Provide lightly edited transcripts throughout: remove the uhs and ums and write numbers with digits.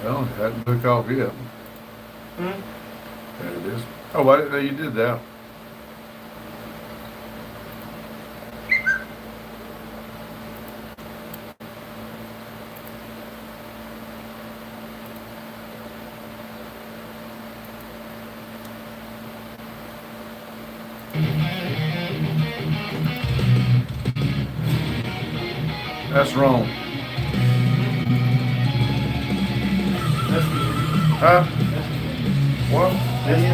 Well, it hadn't took off yet. Hmm? There it is. Oh, I didn't know you did that. That's wrong. That's the Huh? That's the What? That's the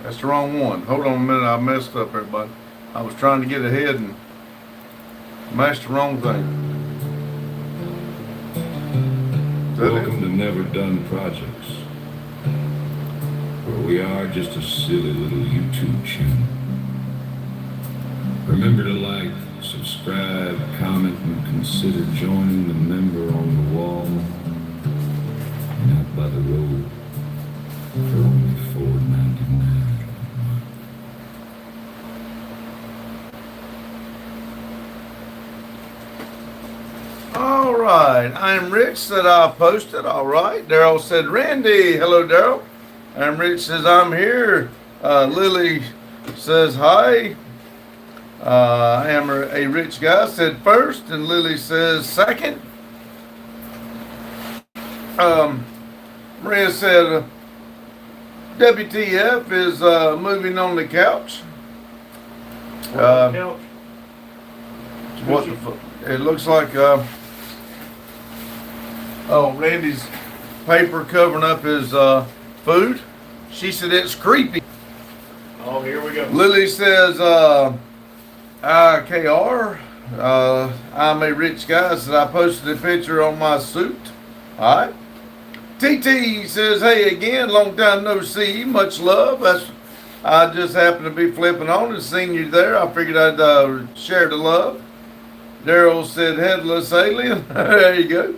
That's the wrong one. Hold on a minute. I messed up, everybody. I was trying to get ahead and mashed the wrong thing. Is that Welcome it? to Never Done Projects, where we are just a silly little YouTube channel. Remember to like, subscribe, comment, and consider joining the member on the wall and out by the road for only $4.99. All right. I'm Rich said I posted. All right. Daryl said, Randy. Hello, Daryl. I'm Rich says I'm here. Lily says hi. I am a rich guy said first, and Lily says second. Maria said WTF is moving on the couch. couch. What the fuck? It looks like Randy's paper covering up his food. She said it's creepy. Oh, here we go. Lily says IKR. I'm a rich guy. Said I posted a picture on my suit. All right. TT says, hey again, long time no see. Much love. I just happened to be flipping on and seen you there. I figured I'd share the love. Daryl said, headless alien. There you go.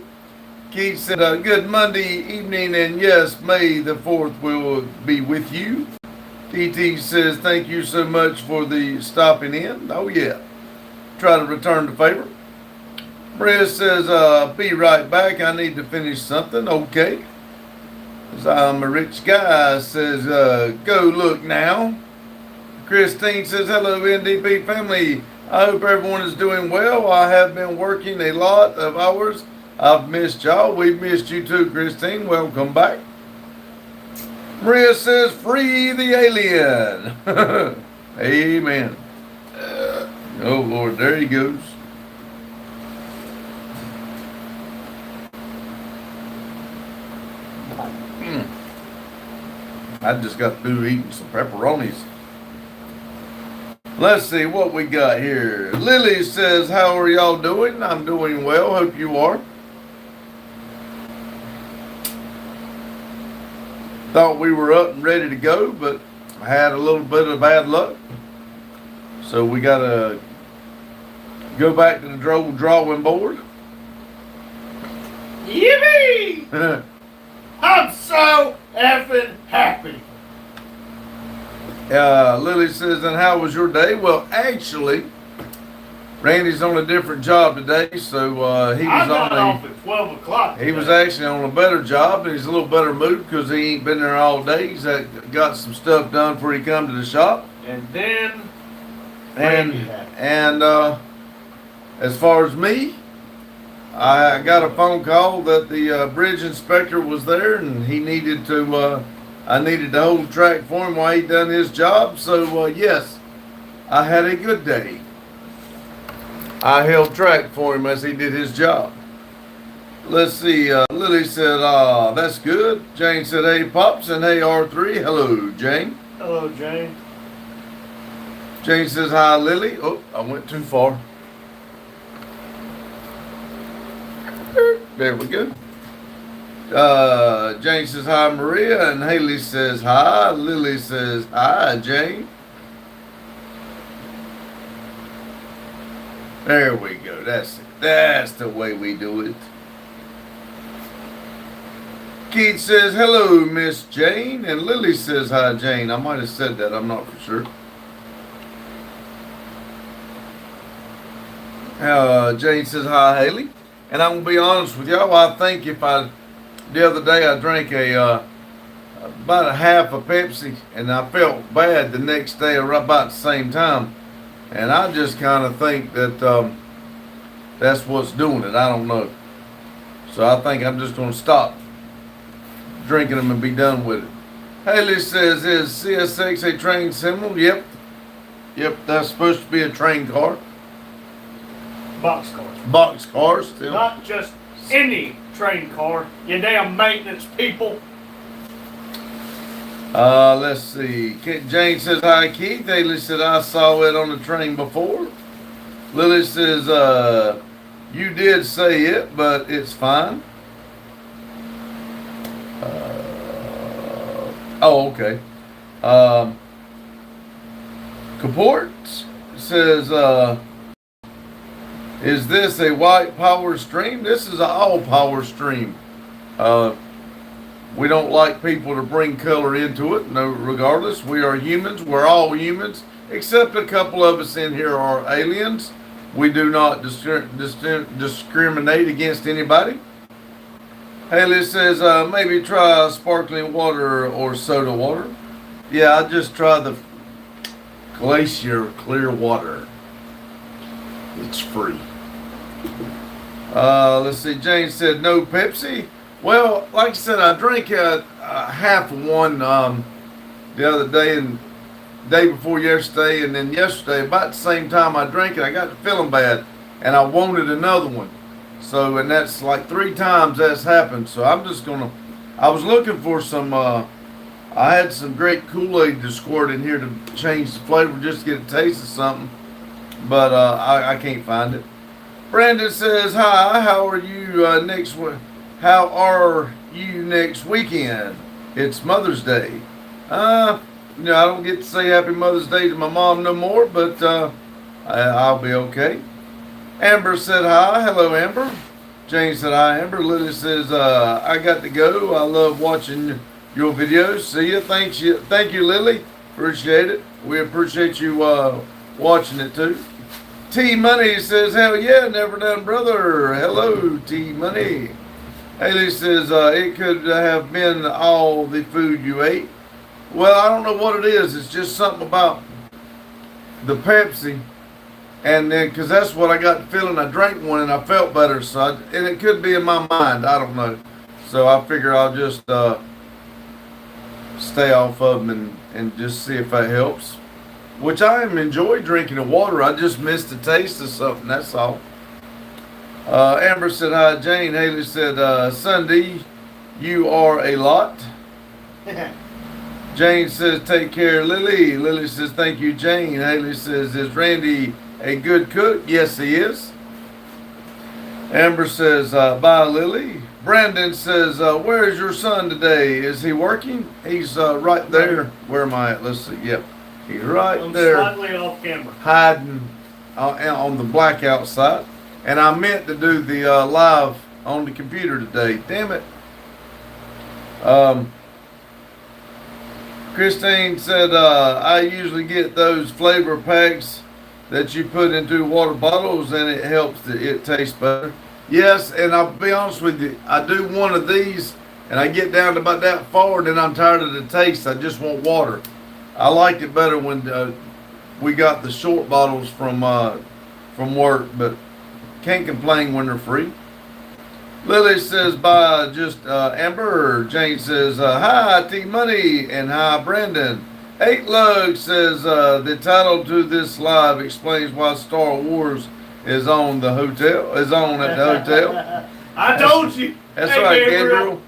Keith said, good Monday evening, and yes, May the 4th will be with you. TT says, thank you so much for the stopping in. Oh, yeah. Try to return the favor. Maria says, be right back. I need to finish something. Okay. I'm a rich guy. Says, go look now. Christine says, hello, NDP family. I hope everyone is doing well. I have been working a lot of hours. I've missed y'all. We've missed you too, Christine. Welcome back. Maria says, free the alien. Amen. Oh, Lord, there he goes. I just got through eating some pepperonis. Let's see what we got here. Lily says, how are y'all doing? I'm doing well. Hope you are. Thought we were up and ready to go, but I had a little bit of bad luck. So we got to go back to the old drawing board. Yippee! I'm so effing happy. Lily says, and how was your day? Well, actually, Randy's on a different job today, so he I was got on off at 12 o'clock. he was today. actually on a better job, and he's a little better mood because he ain't been there all day. He's got some stuff done before he come to the shop. And then And Randy happened. and as far as me, I got a phone call that the bridge inspector was there, and he needed to. I needed to hold track for him while he done his job. So yes, I had a good day. I held track for him as he did his job. Let's see. Lily said, that's good. Jane said, hey, Pops, and hey, R3. Hello, Jane. Hello, Jane. Jane says, hi, Lily. Oh, I went too far. There we go. Jane says, hi, Maria. And Haley says, hi. Lily says, hi, Jane. There we go. That's it. That's the way we do it. Keith says, hello, Miss Jane. And Lily says, hi, Jane. I might have said that. I'm not for sure. Jane says, hi, Haley. And I'm gonna be honest with y'all. I think the other day I drank about a half a Pepsi, and I felt bad the next day right about the same time. And I just kind of think that that's what's doing it. I don't know. So I think I'm just gonna stop drinking them and be done with it. Haley says, "Is CSX a train symbol?" Yep. Yep. That's supposed to be a train car. Boxcars. Box cars still. Not just any train car. You damn maintenance people. Let's see. Jane says, "Hi, Keith." Haley said, "I saw it on the train before." Lily says, "You did say it, but it's fine." Oh, okay. Kaport says, "Is this a white power stream?" This is an all power stream. We don't like people to bring color into it. No, regardless, we are humans. We're all humans, except a couple of us in here are aliens. We do not discriminate against anybody. Haley says, "Maybe try sparkling water or soda water." Yeah, I just tried the Glacier clear water. It's free. Let's see. Jane said, "No Pepsi." Well, like I said, I drank a half of one the other day and day before yesterday, and then yesterday, about the same time I drank it, I got to feeling bad, and I wanted another one. So, and that's like 3 times that's happened. So I'm just gonna. I was looking for some. I had some great Kool-Aid to squirt in here to change the flavor, just to get a taste of something, but I can't find it. Brandon says, "Hi, how are you How are you next weekend? It's Mother's Day." I don't get to say Happy Mother's Day to my mom no more, but I'll be okay. Amber said, "Hi." Hello, Amber. Jane said, "Hi, Amber." Lily says, "I got to go. I love watching your videos. See ya." Thank you, Lily. Appreciate it. We appreciate you watching it too. T Money says, "Hell yeah, never done, brother." Hello, T Money. Haley says, "It could have been all the food you ate." Well, I don't know what it is. It's just something about the Pepsi. And then, because that's what I got feeling. I drank one and I felt better. So, and it could be in my mind. I don't know. So I figure I'll just stay off of them and just see if that helps. Which I enjoy drinking the water. I just miss the taste of something. That's all. Amber said, "Hi, Jane." Haley said, "Sunday, you are a lot." Jane says, "Take care, Lily." Lily says, "Thank you, Jane." Haley says, "Is Randy a good cook?" Yes, he is. Amber says, "Bye, Lily." Brandon says, "Where is your son today? Is he working?" He's right there. Where am I at? Let's see. Yep. He's right I'm there. slightly off camera. Hiding on the blackout side. And I meant to do the live on the computer today. Damn it. Christine said, "I usually get those flavor packs that you put into water bottles, and it helps it taste better." Yes, and I'll be honest with you, I do one of these, and I get down to about that far, and then I'm tired of the taste. I just want water. I liked it better when we got the short bottles from work, but can't complain when they're free. Lily says, "Bye, just Amber." Jane says, "Hi, T Money," and "Hi, Brandon." 8 Lug says, "The title to this live explains why Star Wars is on at the hotel." I told you. That's Hey, right, Gabriel.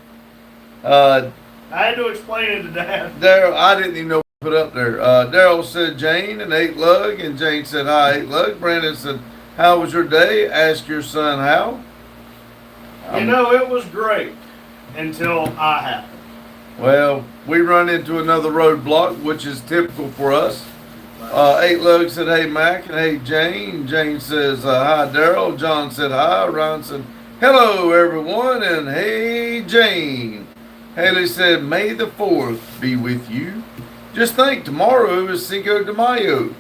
Gabriel. I had to explain it to Dad. Daryl, I didn't even know what to put up there. Daryl said Jane and 8 Lug, and Jane said, "Hi, 8 Lug." Brandon said, "How was your day? Ask your son how." You know, it was great until I happened. Well, we run into another roadblock, which is typical for us. 8 Lug said, "Hey, Mac," and "Hey, Jane." Jane says, "Hi, Daryl." John said, "Hi." Ron said, "Hello, everyone," and "Hey, Jane." Haley said, "May the 4th be with you." Just think, tomorrow is Cinco de Mayo.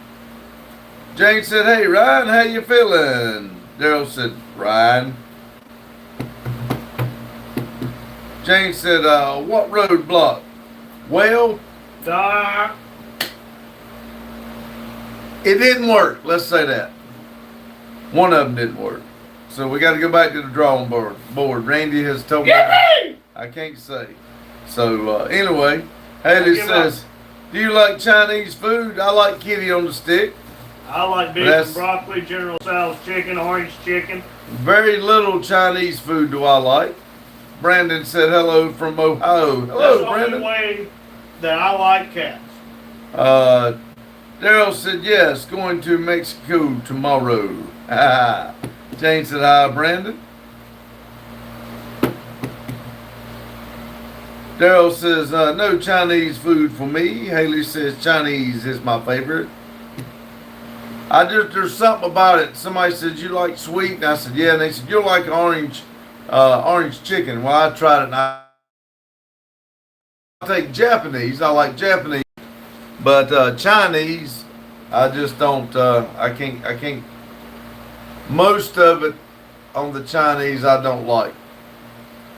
Jane said, "Hey, Ryan, how you feeling?" Daryl said, "Ryan." Jane said, what roadblock? Well, Doc, it didn't work. Let's say that. One of them didn't work. So we got to go back to the drawing board. Randy has told me I can't say. So anyway, Haley give says, do you like Chinese food? I like kitty on the stick. I like beef That's- and broccoli, General Tso's chicken, orange chicken. Very little Chinese food do I like. Brandon said hello from Ohio. That's Hello, the Brandon. only way that I like cats. Daryl said yes, going to Mexico tomorrow. Jane said hi, Brandon. Daryl says no Chinese food for me. Haley says Chinese is my favorite. There's something about it. Somebody said you like sweet, and I said yeah, and they said you like orange chicken. Well, I tried it, and I take Japanese. I like Japanese, but Chinese, I just don't. I can't. Most of it on the Chinese, I don't like.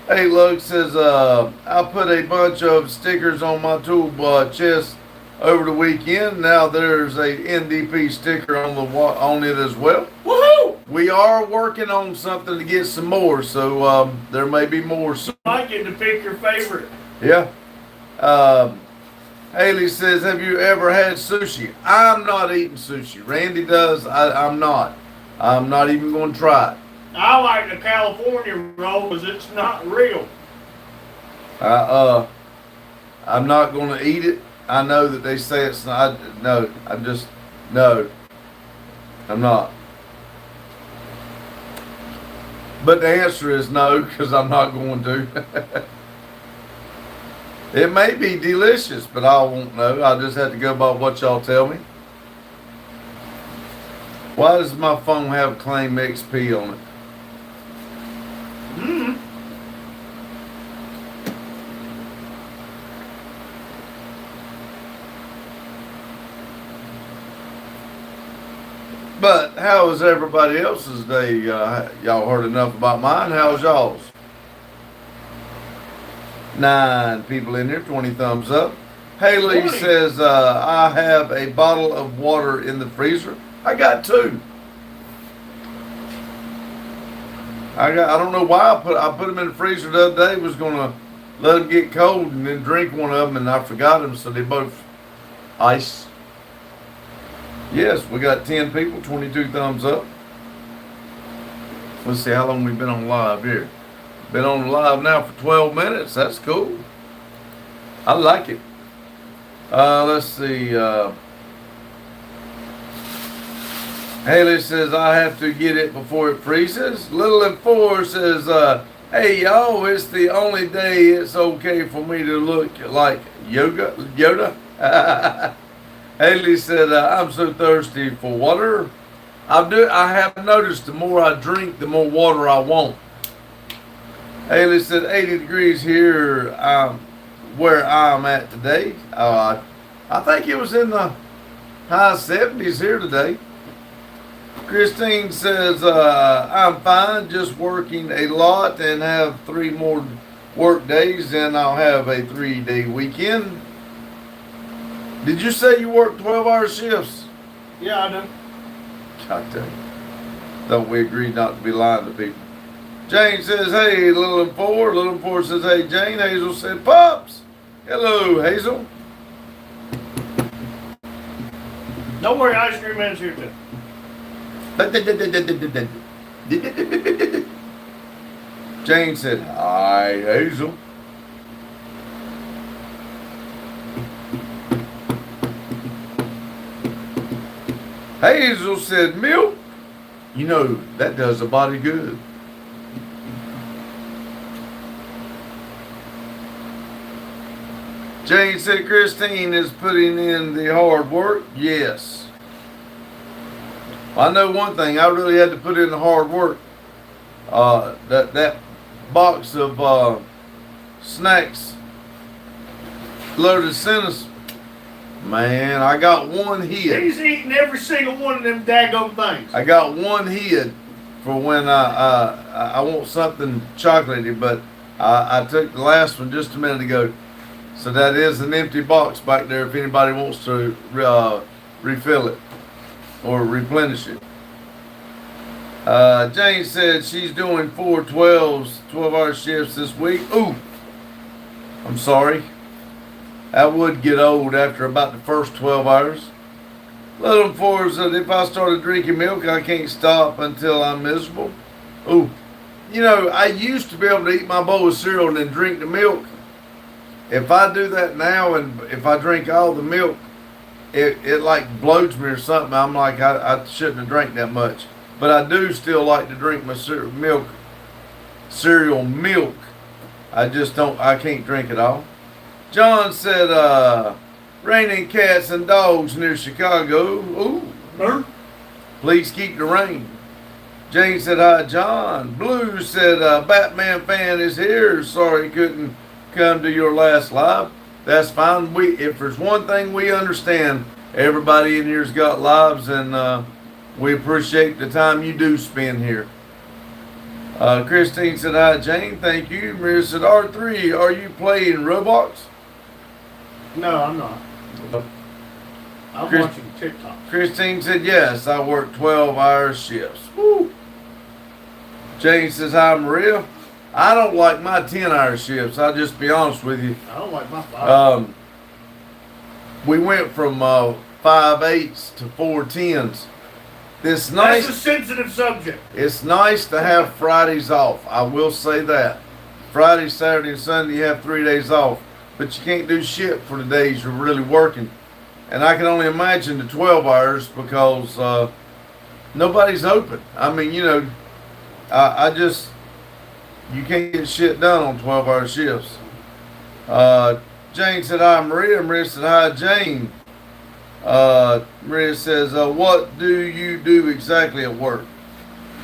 Hey, Lug says I put a bunch of stickers on my tool chest over the weekend. Now there's a NDP sticker on it as well. Woohoo! We are working on something to get some more, so there may be more soon. I get to pick your favorite. Yeah. Haley says, have you ever had sushi? I'm not eating sushi. Randy does. I'm not. I'm not even going to try it. I like the California roll because it's not real. I'm not going to eat it. I know that they say it's not. No, no. I'm not. But the answer is no, because I'm not going to. It may be delicious, but I won't know. I'll just have to go by what y'all tell me. Why does my phone have Claim XP on it? But how was everybody else's day? Y'all heard enough about mine. How's y'all's? 9 people in here, 20 thumbs up. Haley 20. says, I have a bottle of water in the freezer. I got 2. I don't know why I put them in the freezer the other day. Was gonna let them get cold and then drink one of them, and I forgot them, so they both ice. Yes, we got 10 people, 22 thumbs up. Let's see how long we've been on live here. Been on live now for 12 minutes. That's cool. I like it. Let's see. Haley says, I have to get it before it freezes. Little and 4 says, hey y'all, it's the only day it's okay for me to look like Yoda. Haley said, I'm so thirsty for water. I have noticed the more I drink, the more water I want. Haley said, 80 degrees here where I'm at today. I think it was in the high 70s here today. Christine says, I'm fine, just working a lot and have 3 more work days, and I'll have a 3-day weekend. Did you say you work 12-hour shifts? Yeah, I do. God dang. Don't we agree not to be lying to people? Jane says, hey, Little and 4. Little and 4 says, hey, Jane. Hazel said, Pops. Hello, Hazel. Don't worry, Ice Cream Man's here too. Jane said, hi, Hazel. Hazel said, milk. You know, that does the body good. Jane said, Christine is putting in the hard work. Yes. I know one thing. I really had to put in the hard work. That box of snacks, Lotus Centers, man, I got one hit. He's eating every single one of them daggone things. I got one hit for when I want something chocolatey, but I took the last one just a minute ago. So that is an empty box back there if anybody wants to refill it or replenish it. Jane said she's doing 12-hour shifts this week. Ooh, I'm sorry. That would get old after about the first 12 hours. Little four said if I started drinking milk, I can't stop until I'm miserable. Ooh, you know, I used to be able to eat my bowl of cereal and then drink the milk. If I do that now and if I drink all the milk, it like bloats me or something. I'm like, I shouldn't have drank that much. But I do still like to drink my cereal milk. I just don't, I can't drink it all. John said, raining cats and dogs near Chicago. Ooh. Please keep the rain. Jane said, hi, John. Blue said, Batman fan is here. Sorry couldn't come to your last live. That's fine. If there's one thing we understand, everybody in here's got lives, and we appreciate the time you do spend here. Christine said, hi, Jane. Thank you. Maria said, R3, are you playing Roblox? No, I'm not. I'm watching TikTok. Christine said, yes, I work 12-hour shifts. Woo. Jane says, hi, Maria. I don't like my 10-hour shifts. I'll just be honest with you. I don't like my 5. We went from 5/8s to 4/10s. That's a sensitive subject. It's nice to have Fridays off. I will say that. Friday, Saturday, and Sunday, you have 3 days off. But you can't do shit for the days you're really working. And I can only imagine the 12 hours because nobody's open. I mean, you know, you can't get shit done on 12-hour shifts. Jane said, hi, Maria. Maria said, hi, Jane. Maria says, what do you do exactly at work?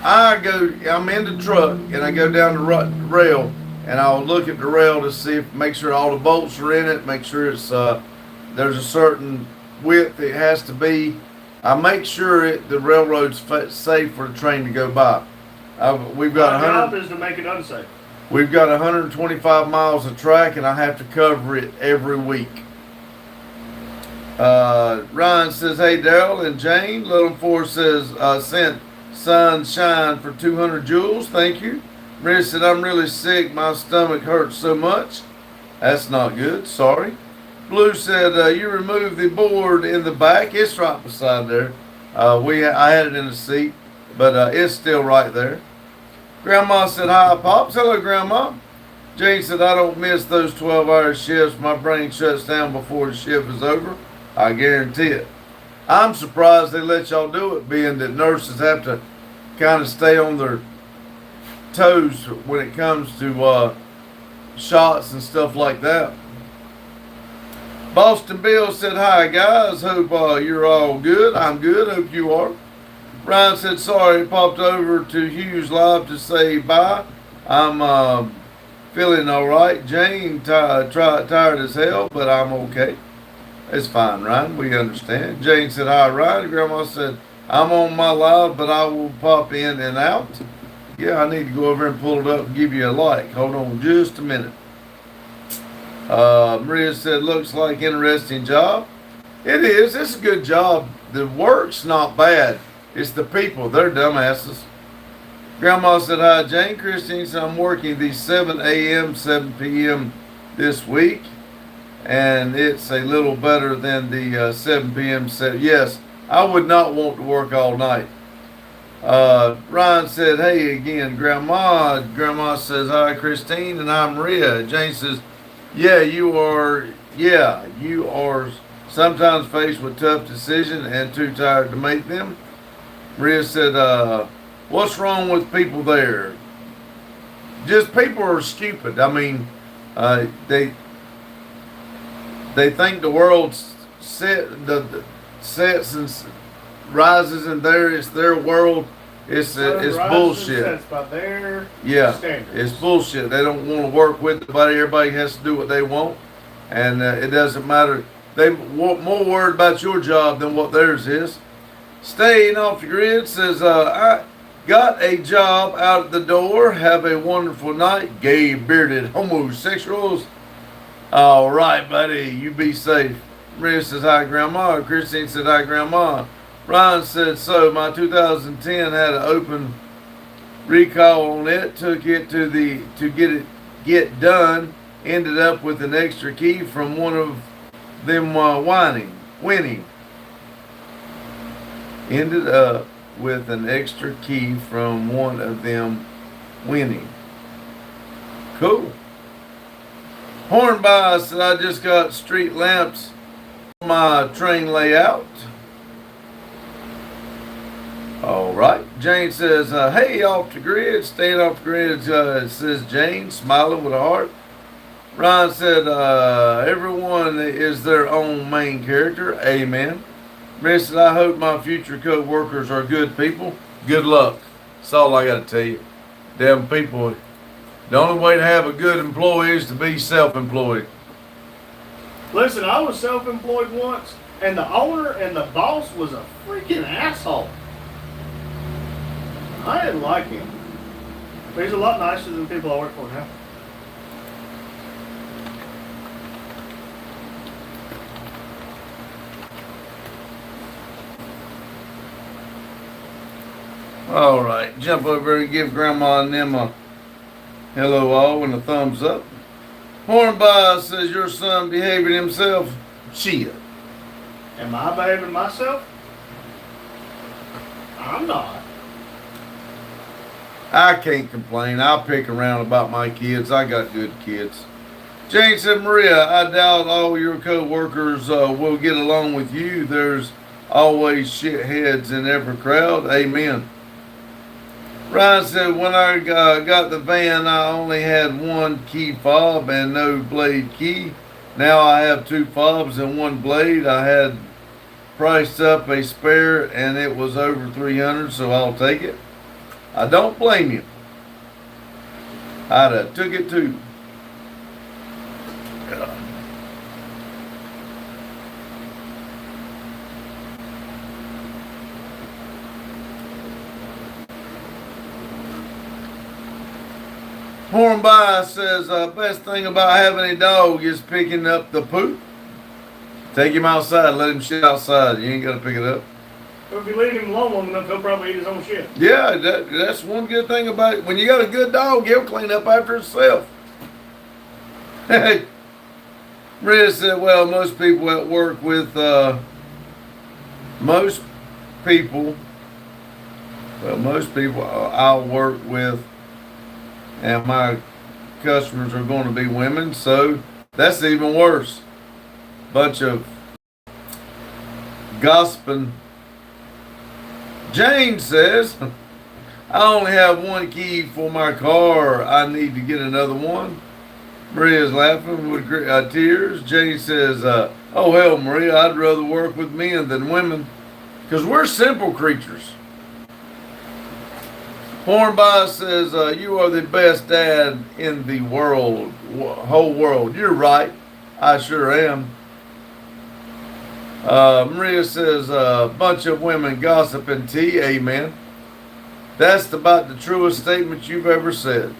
I'm in the truck and I go down the rail and I'll look at the rail to make sure all the bolts are in it, make sure it's, there's a certain width it has to be. I make sure the railroad's safe for the train to go by. We've got My job is to make it unsafe. We've got 125 miles of track, and I have to cover it every week. Ryan says, hey, Daryl and Jane. Little Four says, sent sunshine for 200 joules. Thank you. Maria said, I'm really sick. My stomach hurts so much. That's not good. Sorry. Blue said, you removed the board in the back. It's right beside there. I had it in the seat, but it's still right there. Grandma said, hi, Pops. Hello, Grandma. Jane said, I don't miss those 12-hour shifts. My brain shuts down before the shift is over. I guarantee it. I'm surprised they let y'all do it, being that nurses have to kind of stay on their toes when it comes to shots and stuff like that. Boston Bill said, hi, guys. Hope you're all good. I'm good. Hope you are. Ryan said, sorry, popped over to Hughes Live to say bye. I'm feeling all right. Jane, tired as hell, but I'm okay. It's fine, Ryan. We understand. Jane said, hi, Ryan. Grandma said, I'm on my live, but I will pop in and out. Yeah, I need to go over and pull it up and give you a like. Hold on just a minute. Maria said, looks like interesting job. It is. It's a good job. The work's not bad. It's the people. They're dumbasses. Grandma said, hi, Jane. Christine said, I'm working the 7 a.m., 7 p.m. this week. And it's a little better than the 7 p.m. set. Yes, I would not want to work all night. Ryan said, hey, again, Grandma. Grandma says, hi, Christine, and I'm Maria. Jane says, you are sometimes faced with tough decisions and too tired to make them. Maria said, what's wrong with people there? Just people are stupid. I mean, they think the world sets and rises and it's their world. It's bullshit. By their standards. It's bullshit. They don't want to work with nobody. Everybody has to do what they want, and it doesn't matter. They want more worried about your job than what theirs is. Staying off the grid says, Got a job out at the door. Have a wonderful night. Gay bearded homosexuals. All right, buddy. You be safe. Maria says hi, Grandma. Christine said hi, Grandma. Ryan said so. My 2010 had an open recall on it. Took it to get done. Ended up with an extra key from one of them winning. Ended up with an extra key from one of them winning. Cool. Hornby said I just got street lamps for my train layout. All right. Jane says, hey, off the grid. Staying off the grid, says Jane, smiling with a heart. Ryan said, everyone is their own main character. Amen. Maria said, I hope my future co-workers are good people. Good luck. That's all I got to tell you. Damn people. The only way to have a good employee is to be self-employed. Listen, I was self-employed once, and the owner and the boss was a freaking asshole. I didn't like him. But he's a lot nicer than the people I work for now. All right, jump over and give Grandma and them a hello all and a thumbs up. Hornby says your son behaving himself. Shit. Am I behaving myself? I'm not. I can't complain. I'll pick around about my kids. I got good kids. Jane said, Maria, I doubt all your co-workers will get along with you. There's always shitheads in every crowd. Amen. Ryan said, when I got the van, I only had one key fob and no blade key. Now I have two fobs and one blade. I had priced up a spare and it was over $300, so I'll take it. I don't blame you. I'd have took it too. Hornby says, best thing about having a dog is picking up the poop. Take him outside, let him shit outside. You ain't got to pick it up. If you leave him alone long enough, he'll probably eat his own shit. Yeah, that's one good thing about it. When you got a good dog, he'll clean up after itself. Maria said, well, most people at work with, most people I'll work with and my customers are going to be women, so that's even worse. Bunch of gossiping. Jane says, I only have one key for my car. I need to get another one. Maria's laughing with tears. Jane says, oh hell, Maria, I'd rather work with men than women because we're simple creatures. Hornby says, you are the best dad in the world, whole world. You're right. I sure am. Maria says, a bunch of women gossiping tea. Amen. That's about the truest statement you've ever said.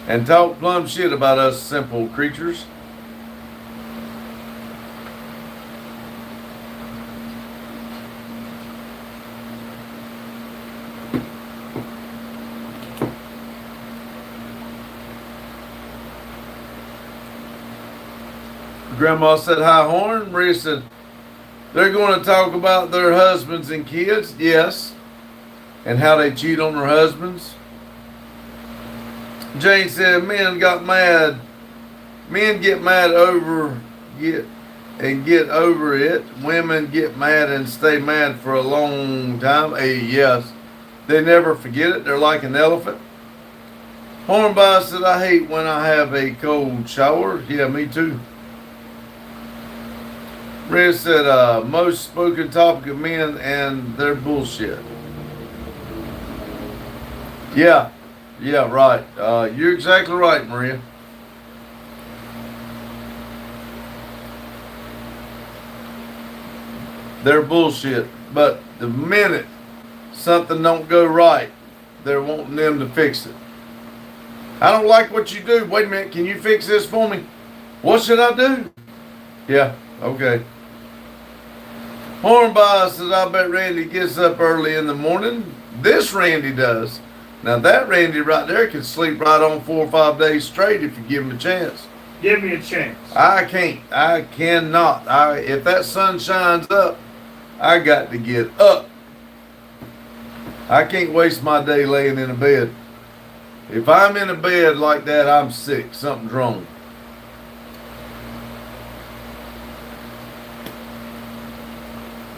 And talk plumb shit about us simple creatures. Grandma said, hi, Horn. Maria said, they're going to talk about their husbands and kids. Yes. And how they cheat on their husbands. Jane said, men got mad. Men get mad over get over it. Women get mad and stay mad for a long time. Yes. They never forget it. They're like an elephant. Hornby said, I hate when I have a cold shower. Yeah, me too. Maria said, most spoken topic of men and their bullshit. Yeah, right. You're exactly right, Maria. they're bullshit. But the minute something don't go right, they're wanting them to fix it. I don't like what you do. Wait a minute, can you fix this for me? What should I do? Yeah, okay. Hornby says, I bet Randy gets up early in the morning. This Randy does. Now that Randy right there can sleep right on 4 or 5 days straight if you give him a chance. Give me a chance. I can't. I cannot. If that sun shines up, I got to get up. I can't waste my day laying in a bed. If I'm in a bed like that, I'm sick. Something's wrong.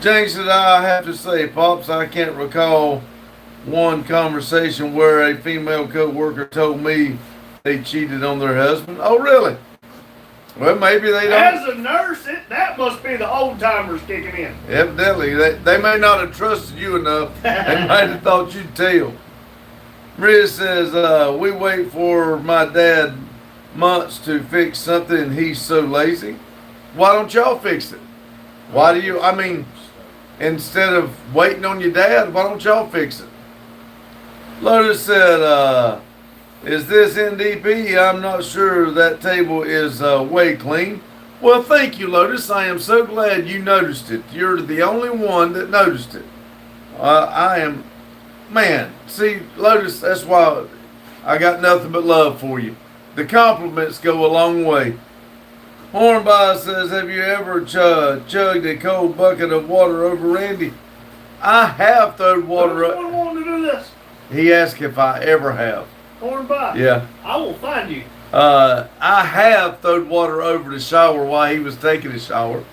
James said, I have to say, Pops, I can't recall one conversation where a female co-worker told me they cheated on their husband. Oh, really? Well, maybe they don't. As a nurse, that must be the old timers kicking in. Evidently, they may not have trusted you enough. They might have thought you'd tell. Maria says, we wait for my dad months to fix something and he's so lazy. Why don't y'all fix it? Why do you, instead of waiting on your dad, why don't y'all fix it? Lotus said, is this NDP? I'm not sure that table is way clean. Well, thank you, Lotus. I am so glad you noticed it. You're the only one that noticed it. Man, see, Lotus, that's why I got nothing but love for you. The compliments go a long way. Hornby says, have you ever chugged a cold bucket of water over Randy? I have thrown water up. I want to do this. He asked if I ever have. Hornby. Yeah. I will find you. I have thrown water over the shower while he was taking a shower.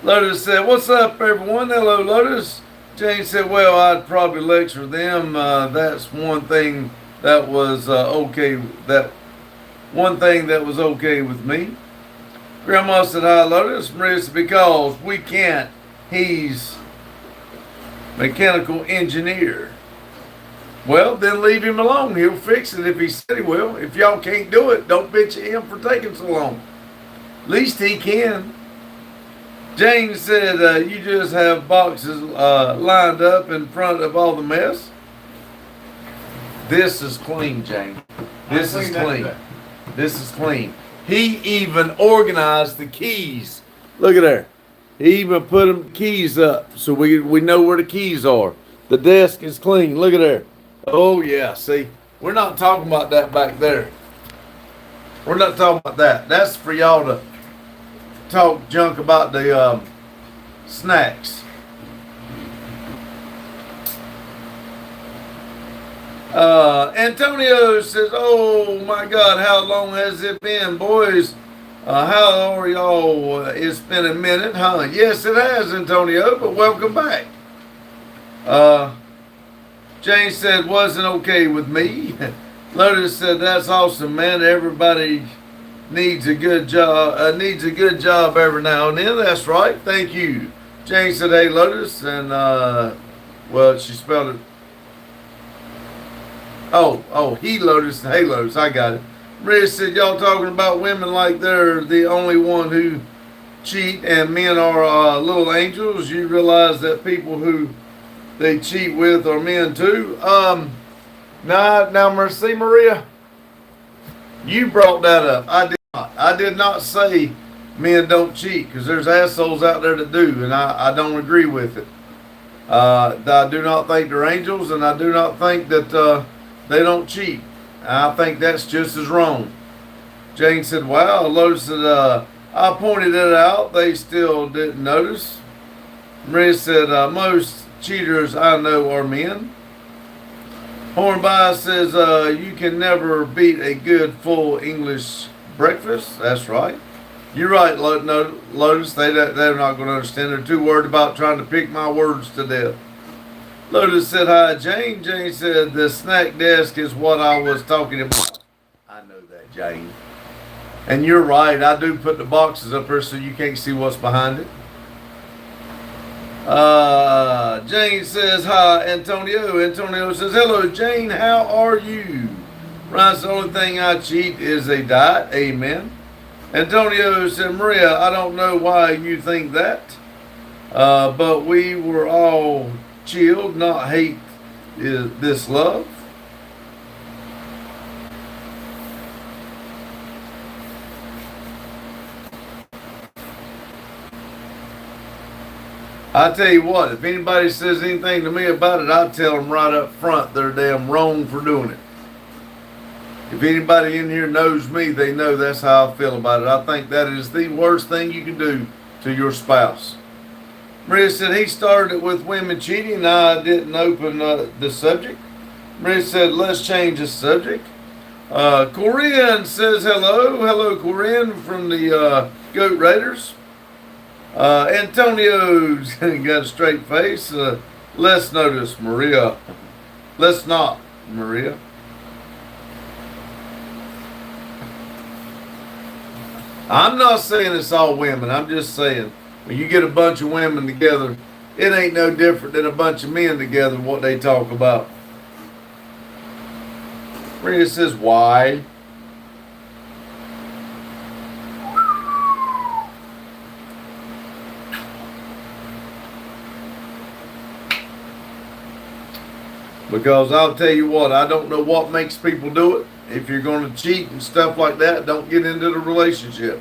Lotus said, what's up, everyone? Hello, Lotus. Jane said, well, I'd probably lecture them. That's one thing that was okay. That one thing that was okay with me. Grandma said, hi, Lotus. Maria said, because we can't. He's mechanical engineer. Well, then leave him alone. He'll fix it if he said he will. If y'all can't do it, don't bitch at him for taking so long. At least he can. Jane said, you just have boxes lined up in front of all the mess. This is clean, Jane. This is clean. This is clean. He even organized the keys. Look at there. He even put them keys up so we know where the keys are. The desk is clean. Look at there. Oh, yeah. See, we're not talking about that back there. We're not talking about that. That's for y'all to talk junk about the snacks. Antonio says, oh my God, how long has it been, boys? How are y'all? It's been a minute, huh? Yes, it has, Antonio, but welcome back. Jane said, wasn't okay with me. Lotus said, that's awesome, man. Everybody needs a good job, every now and then. That's right. Thank you. Jane said, hey, Lotus, and, well, she spelled it. Oh, he Lotus, hey, Lotus, I got it. Maria said, y'all talking about women like they're the only one who cheat and men are little angels. You realize that people who they cheat with are men too? Now, Mercy Maria, you brought that up. I did not say men don't cheat, because there's assholes out there that do, and I don't agree with it. I do not think they're angels, and I do not think that they don't cheat. I think that's just as wrong. Jane said, wow. Lotus said, I pointed it out. They still didn't notice. Maria said, most cheaters I know are men. Hornby says, you can never beat a good full English breakfast. That's right. You're right, Lotus. They're not going to understand. They're too worried about trying to pick my words to death. Lotus said, hi, Jane. Jane said, the snack desk is what I was talking about. I know that, Jane. And you're right. I do put the boxes up there so you can't see what's behind it. Jane says, hi, Antonio. Antonio says, hello, Jane. How are you? Ryan's the only thing I cheat is a diet. Amen. Antonio said, Maria, I don't know why you think that. But we were all chilled, not hate this love. I tell you what, if anybody says anything to me about it, I tell them right up front they're damn wrong for doing it. If anybody in here knows me, they know that's how I feel about it. I think that is the worst thing you can do to your spouse. Maria said he started it with women cheating. I didn't open the subject. Maria said, let's change the subject. Corinne says hello. Hello, Corinne from the Goat Raiders. Antonio's got a straight face. Let's notice Maria. Let's not, Maria. I'm not saying it's all women. I'm just saying when you get a bunch of women together, it ain't no different than a bunch of men together, what they talk about. Maria says, why? Because I'll tell you what, I don't know what makes people do it. If you're going to cheat and stuff like that, don't get into the relationship.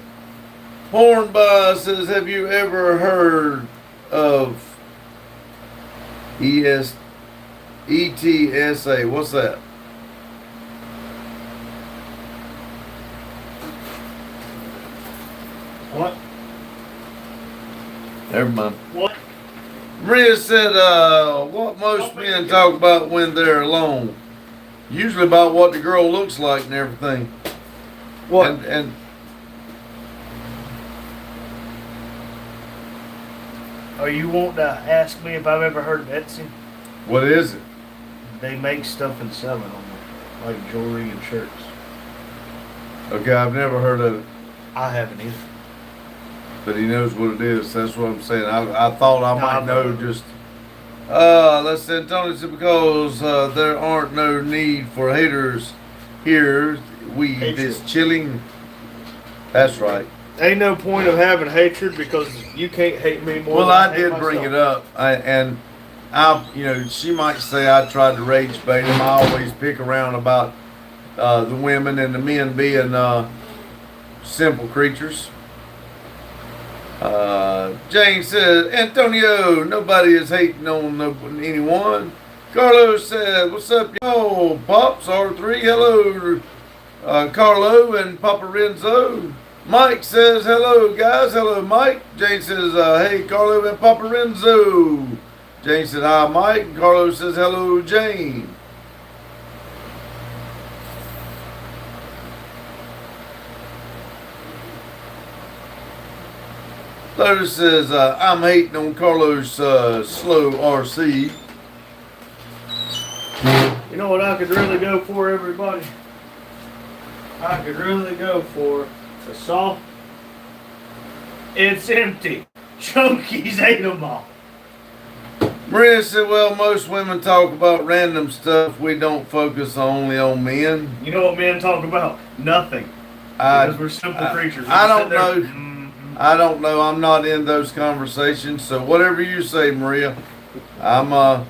Hornby says, have you ever heard of ETSA? What's that? What? Never mind. What? Maria said, what most men talk about when they're alone. Usually about what the girl looks like and everything. What? And Are you wanting to ask me if I've ever heard of Etsy? what is it? They make stuff and sell it on there, like jewelry and shirts. Okay, I've never heard of it, I haven't either. but he knows what it is. That's what I'm saying. I thought I No, might I've know heard. just. Let's say Tony said because there aren't no need for haters here. We Hatred. is chilling. That's right. Ain't no point of having hatred because you can't hate me more. Well, than I hate did bring myself. it up, and she might say I tried to rage bait him. I always pick around about the women and the men being simple creatures. Jane says, Antonio, nobody is hating on anyone. Carlos said, what's up, y'all? Pops, R3, hello, Carlo and Papa Renzo. Mike says, hello, guys. Hello, Mike. Jane says, hey, Carlo and Papa Renzo. Jane said, hi, Mike. Carlo says, hello, Jane. Lotus says, I'm hating on Carlos slow RC. You know what I could really go for, everybody? I could really go for a soft. It's empty. Chunkies ate them all. Maria said, well, most women talk about random stuff. We don't focus only on men. You know what men talk about? Nothing. Because we're simple creatures. I We don't sit there, know. I don't know. I'm not in those conversations. So whatever you say, Maria, I'm Well,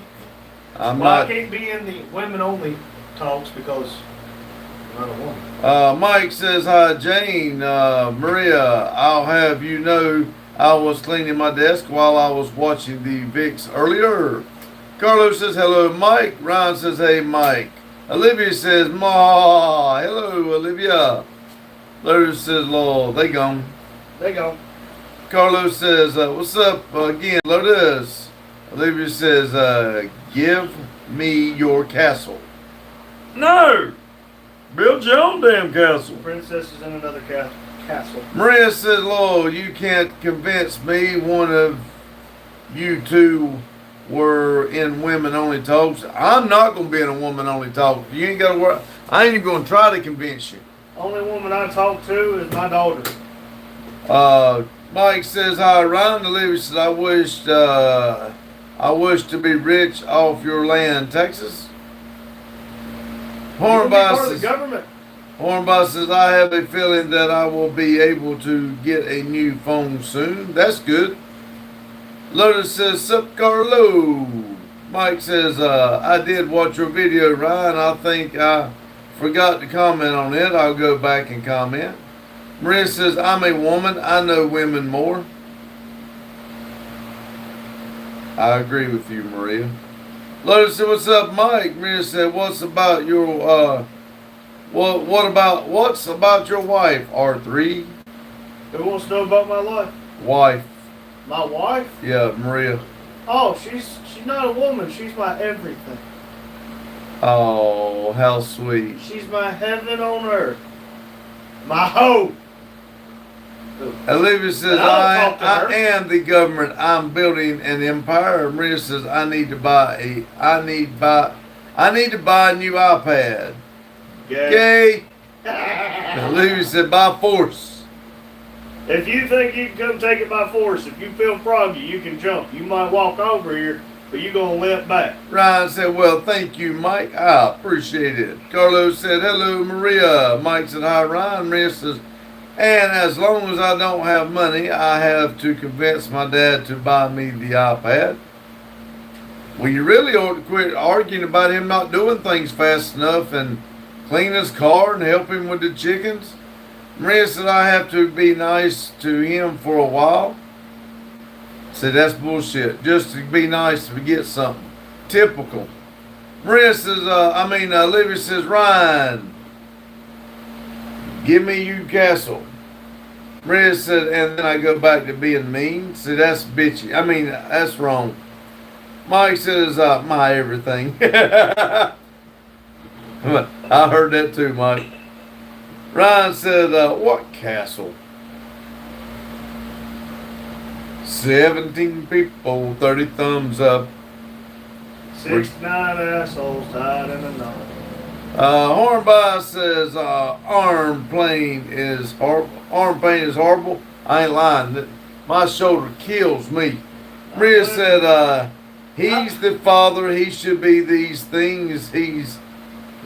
I not. can't be in the women only talks because I'm not a woman. Mike says, hi, Jane. Maria, I'll have you know I was cleaning my desk while I was watching the VIX earlier. Carlos says, hello, Mike. Ryan says, hey, Mike. Olivia says, ma. Hello, Olivia. Lotus says, Lord, they gone. There you go. Carlos says, what's up again, Lotus? Olivia says, give me your castle. No! Build your own damn castle. Princess is in another castle. Maria says, Lord, you can't convince me one of you two were in women only talks. I'm not going to be in a woman only talk. You ain't got to worry. I ain't even going to try to convince you. Only woman I talk to is my daughter. Mike says, hi, Ryan. Olivia says, I wish to be rich off your land, Texas. Part of the government. Hornby says, I have a feeling that I will be able to get a new phone soon. That's good. Lotus says, Sup Carlo. Mike says, I did watch your video, Ryan. I think I forgot to comment on it. I'll go back and comment. Maria says, I'm a woman. I know women more. I agree with you, Maria. Lotus said, what's up, Mike? Maria said, what's about your what's about your wife, R3? Who wants to know about my life? Wife. My wife? Yeah, Maria. Oh, she's not a woman. She's my everything. Oh, how sweet. She's my heaven on earth. My hope. Olivia says, I'll talk to her. I am the government. I'm building an empire. Maria says, I need to buy a new iPad. Gay. Gay. Olivia said, by force. If you think you can come take it by force, if you feel froggy, you can jump. You might walk over here, but you're going to limp back. Ryan said, well, thank you, Mike. I appreciate it. Carlos said, hello, Maria. Mike said, hi, Ryan. Maria says, and as long as I don't have money, I have to convince my dad to buy me the iPad. Well, you really ought to quit arguing about him not doing things fast enough and clean his car and help him with the chickens. Maria said, I have to be nice to him for a while. Said, that's bullshit. Just to be nice to get something. Typical. Maria says, Olivia says, Ryan, give me you castle. Maria said, and then I go back to being mean. See, that's bitchy. That's wrong. Mike says, my everything. I heard that too, Mike. Ryan said, what castle? 17 people, 30 thumbs up. 69 assholes tied in a knot. Hornby says, arm pain is horrible. I ain't lying. My shoulder kills me. Maria said, he's the father. He should be these things.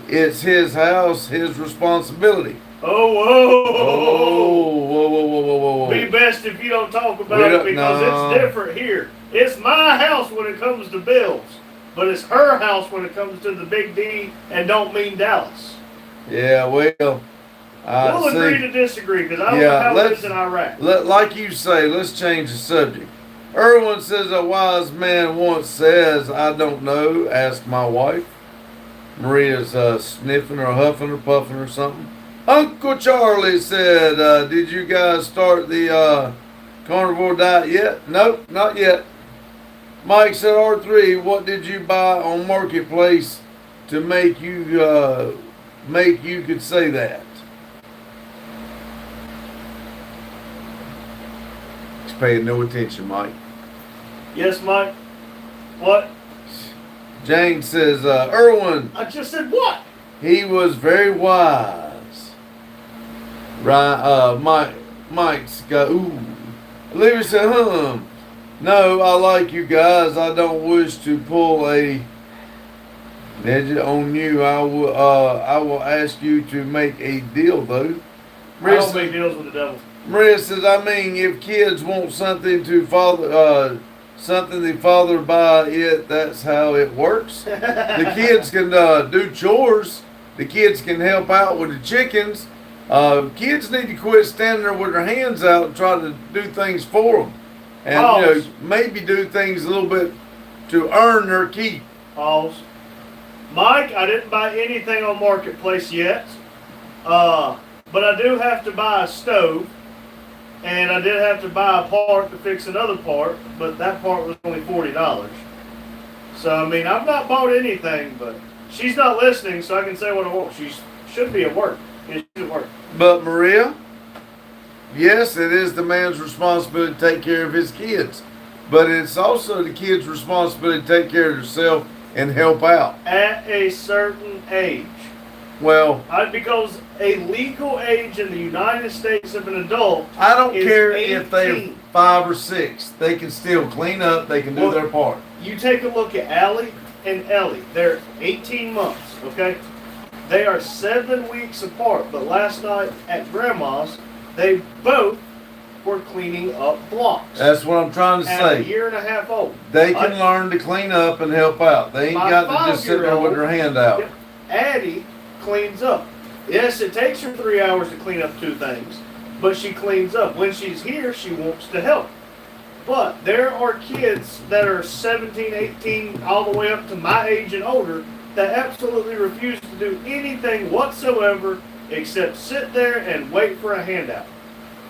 It's his house, his responsibility. Whoa. Be best if you don't talk about it because it's different here. It's my house when it comes to bills. But it's her house when it comes to the Big D, and don't mean Dallas. Yeah, well, we'll agree to disagree because I don't know how it is in Iraq. Like you say, let's change the subject. Erwin says a wise man once says, I don't know, ask my wife. Maria's sniffing or huffing or puffing or something. Uncle Charlie said, did you guys start the carnivore diet yet? Nope, not yet. Mike said, R3, what did you buy on Marketplace to make you could say that? He's paying no attention, Mike. Yes, Mike. What? Jane says, Erwin. I just said what? He was very wise. Right, Mike's got, ooh. Olivia said, no, I like you guys. I don't wish to pull a midget on you. I will ask you to make a deal, though. I don't make deals with the devil. Maria says, if kids want something the father buy it, that's how it works. The kids can do chores. The kids can help out with the chickens. Kids need to quit standing there with their hands out and try to do things for them. And maybe do things a little bit to earn their keep. Pause. Mike, I didn't buy anything on Marketplace yet. But I do have to buy a stove. And I did have to buy a part to fix another part. But that part was only $40. So, I've not bought anything. But she's not listening, so I can say what I want. She should be at work. Yeah, she's at work. But Maria, yes, it is the man's responsibility to take care of his kids. But it's also the kid's responsibility to take care of themselves and help out. At a certain age. Well, because a legal age in the United States of an adult I don't care 18. if they're 5 or 6. They can still clean up. They can do their part. You take a look at Allie and Ellie. They're 18 months, okay? They are 7 weeks apart. But last night at Grandma's, they both for cleaning up blocks. That's what I'm trying to At say. a year and a half old. They can learn to clean up and help out. They ain't My got to just sit there with 5-year-old, their hand out. Yep, Addie cleans up. Yes, it takes her 3 hours to clean up 2 things, but she cleans up. When she's here, she wants to help. But there are kids that are 17, 18, all the way up to my age and older that absolutely refuse to do anything whatsoever except sit there and wait for a handout.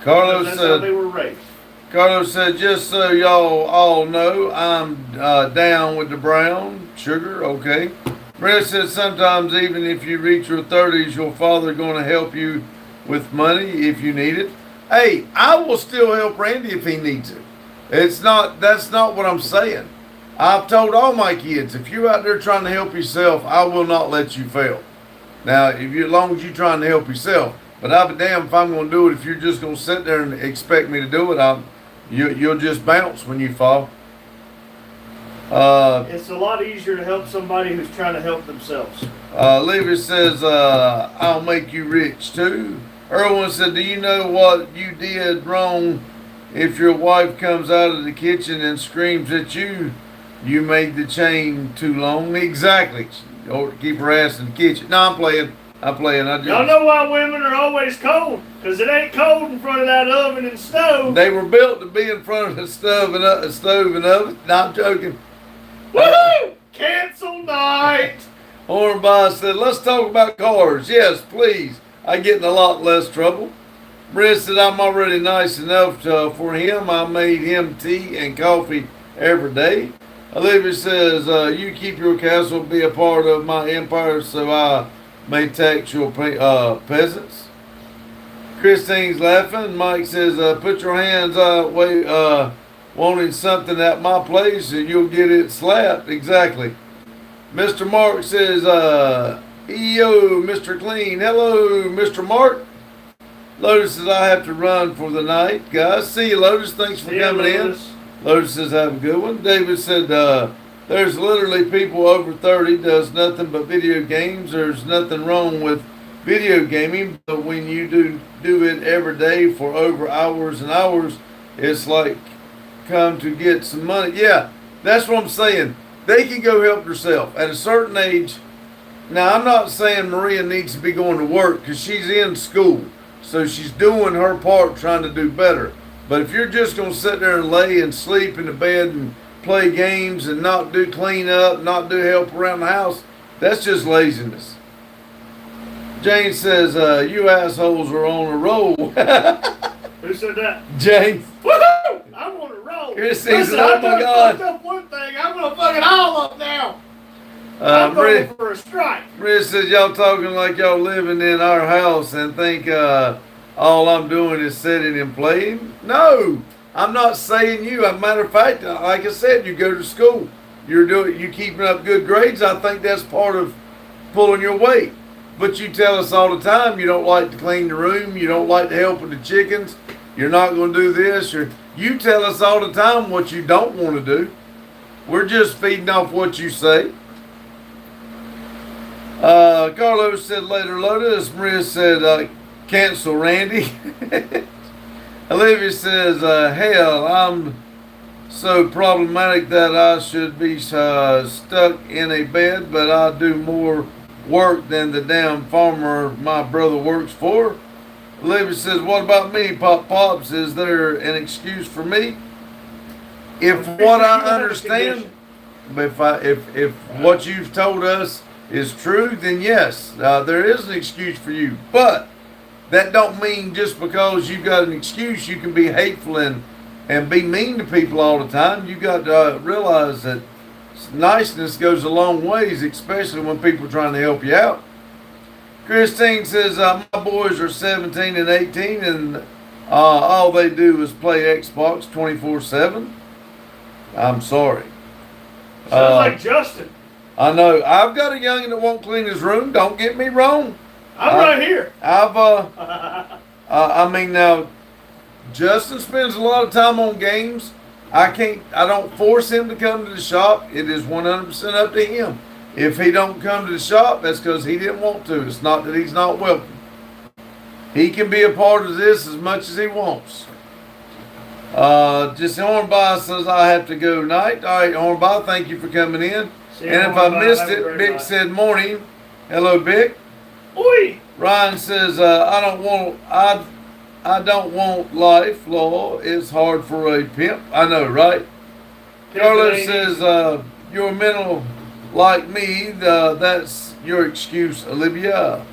Carlos That's how they said, were raised. just so y'all all know, I'm down with the brown sugar, okay. Brett said, sometimes even if you reach your 30s, your father going to help you with money if you need it. Hey, I will still help Randy if he needs it. That's not what I'm saying. I've told all my kids, if you're out there trying to help yourself, I will not let you fail. Now, as long as you're trying to help yourself, but I'll be damned if I'm going to do it. If you're just going to sit there and expect me to do it, you'll just bounce when you fall. It's a lot easier to help somebody who's trying to help themselves. Levy says, I'll make you rich too. Erwin said, do you know what you did wrong if your wife comes out of the kitchen and screams at you? You made the chain too long. Exactly. Or keep her ass in the kitchen. No, I'm playing. Y'all know why women are always cold? Because it ain't cold in front of that oven and stove. They were built to be in front of the stove and oven. Not joking. Woohoo! Cancel night! Hornby said, let's talk about cars. Yes, please. I get in a lot less trouble. Brett said, I'm already nice enough for him. I made him tea and coffee every day. Olivia says, you keep your castle, be a part of my empire, so I may tax your peasants. Christine's laughing. Mike says, put your hands wanting something at my place and you'll get it slapped. Exactly. Mr. Mark says, EO, Mr. Clean. Hello, Mr. Mark. Lotus says, I have to run for the night. Guys, see you, Lotus. Thanks for coming in. Lotus says, have a good one. David said, there's literally people over 30 does nothing but video games. There's nothing wrong with video gaming, but when you do it every day for over hours and hours, it's like come to get some money. Yeah, that's what I'm saying. They can go help themselves at a certain age. Now, I'm not saying Maria needs to be going to work because she's in school, so she's doing her part trying to do better. But if you're just going to sit there and lay and sleep in the bed and play games and not do clean up, not do help around the house, that's just laziness. Jane says, you assholes are on a roll. Who said that? Jane. Woohoo! I'm on a roll. Christine says, Listen, oh I my done God. fucked up one thing. I'm going to fuck it all up now. I'm going for a strike. Rich says, y'all talking like y'all living in our house and think all I'm doing is sitting and playing. No, I'm not saying you. As a matter of fact, like I said, you go to school. You keeping up good grades. I think that's part of pulling your weight. But you tell us all the time you don't like to clean the room. You don't like to help with the chickens. You're not going to do this. You tell us all the time what you don't want to do. We're just feeding off what you say. Carlos said later, Lotus. Maria said, cancel Randy. Olivia says, hell, I'm so problematic that I should be stuck in a bed, but I do more work than the damn farmer my brother works for. Olivia says, what about me, Pops? Is there an excuse for me? If what I understand, if what you've told us is true, then yes, there is an excuse for you. But that don't mean just because you've got an excuse, you can be hateful and be mean to people all the time. You got to realize that niceness goes a long ways, especially when people are trying to help you out. Christine says, my boys are 17 and 18 and all they do is play Xbox 24/7. I'm sorry. Sounds like Justin. I know. I've got a youngin' that won't clean his room. Don't get me wrong. I'm right here. I mean, now, Justin spends a lot of time on games. I don't force him to come to the shop. It is 100% up to him. If he don't come to the shop, that's because he didn't want to. It's not that he's not welcome. He can be a part of this as much as he wants. Just Hornby says I have to go night. All right, Hornby, thank you for coming in. See you, And if I Hornby. missed Have a it, great Vic night. said morning. Hello, Vic. Oi! Ryan says I don't want life. Law is hard for a pimp. I know, right? Carlos Pimpin' ain't says you're mental like me. That's your excuse, Olivia.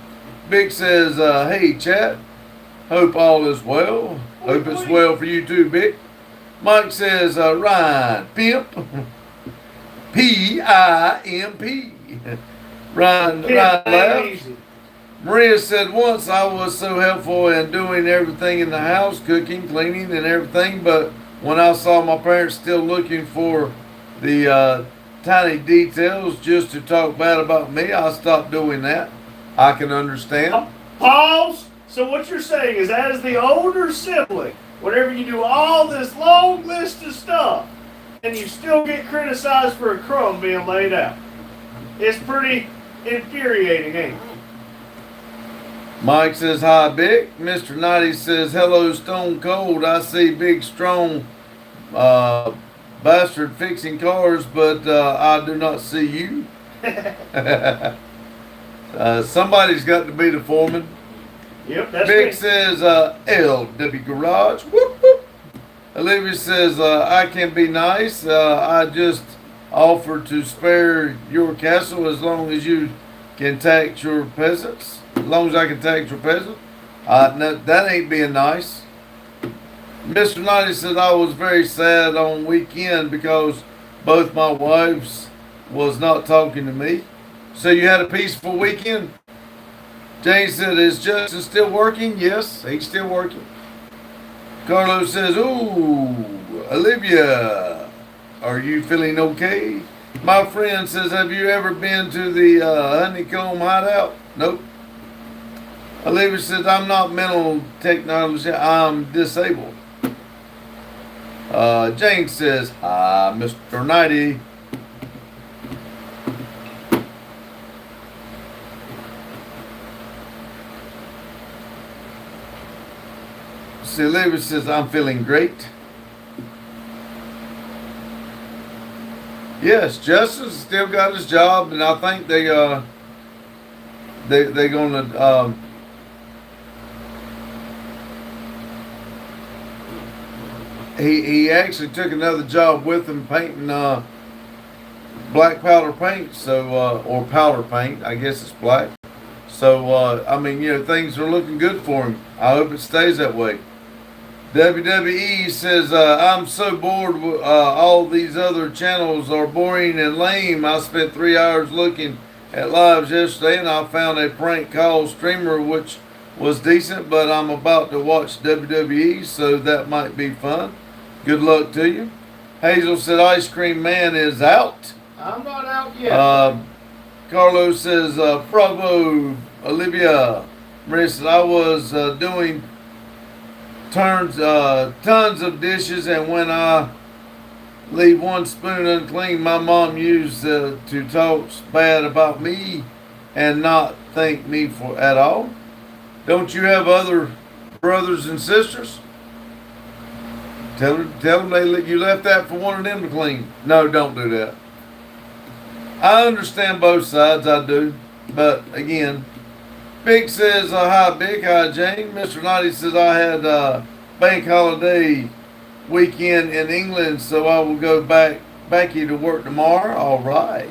Vic says, hey, chat. Hope all is well. Hope it's well for you too, Vic. Mike says, Ryan, pimp. P-I-M-P. Ryan easy. laughed. Ain't easy. Maria said, once I was so helpful in doing everything in the house, cooking, cleaning, and everything, but when I saw my parents still looking for the tiny details just to talk bad about me, I stopped doing that. I can understand. Pause. So what you're saying is, as the older sibling, whenever you do all this long list of stuff, and you still get criticized for a crumb being laid out, it's pretty infuriating, ain't it? Mike says, hi, Vic. Mr. Nighty says, hello, Stone Cold. I see big, strong bastard fixing cars, but I do not see you. Somebody's got to be the foreman. Yep, that's Vic me. says, LW Garage. Whoop, whoop. Olivia says, I can be nice. I just offer to spare your castle as long as you can tax your peasants. As long as I can tax your peasants. No, that ain't being nice. Mr. Nighty said, I was very sad on weekend because both my wives was not talking to me. So you had a peaceful weekend? James said, is Justin still working? Yes, he's still working. Carlos says, ooh, Olivia, are you feeling okay? My friend says, have you ever been to the Honeycomb Hideout? Nope. Olivia says, I'm not mental technology, I'm disabled. James says, hi, Mr. Nighty. Olivia says, I'm feeling great. Yes, Justin's still got his job, and I think they're gonna he actually took another job with him painting black powder paint, so or powder paint, I guess it's black. So I mean, things are looking good for him. I hope it stays that way. WWE says, I'm so bored with all these other channels are boring and lame. I spent 3 hours looking at lives yesterday and I found a prank call streamer which was decent, but I'm about to watch WWE, so that might be fun. Good luck to you. Hazel said, Ice Cream Man is out. I'm not out yet. Carlos says, bravo, Olivia. Maria says, I was doing tons of dishes, and when I leave one spoon unclean, my mom used to talk bad about me and not thank me for at all. Don't you have other brothers and sisters? Tell them you left that for one of them to clean. No, don't do that. I understand both sides, I do. But again, Big says, hi Big, hi Jane. Mr. Nighty says, I had bank holiday weekend in England, so I will go back to work tomorrow. All right.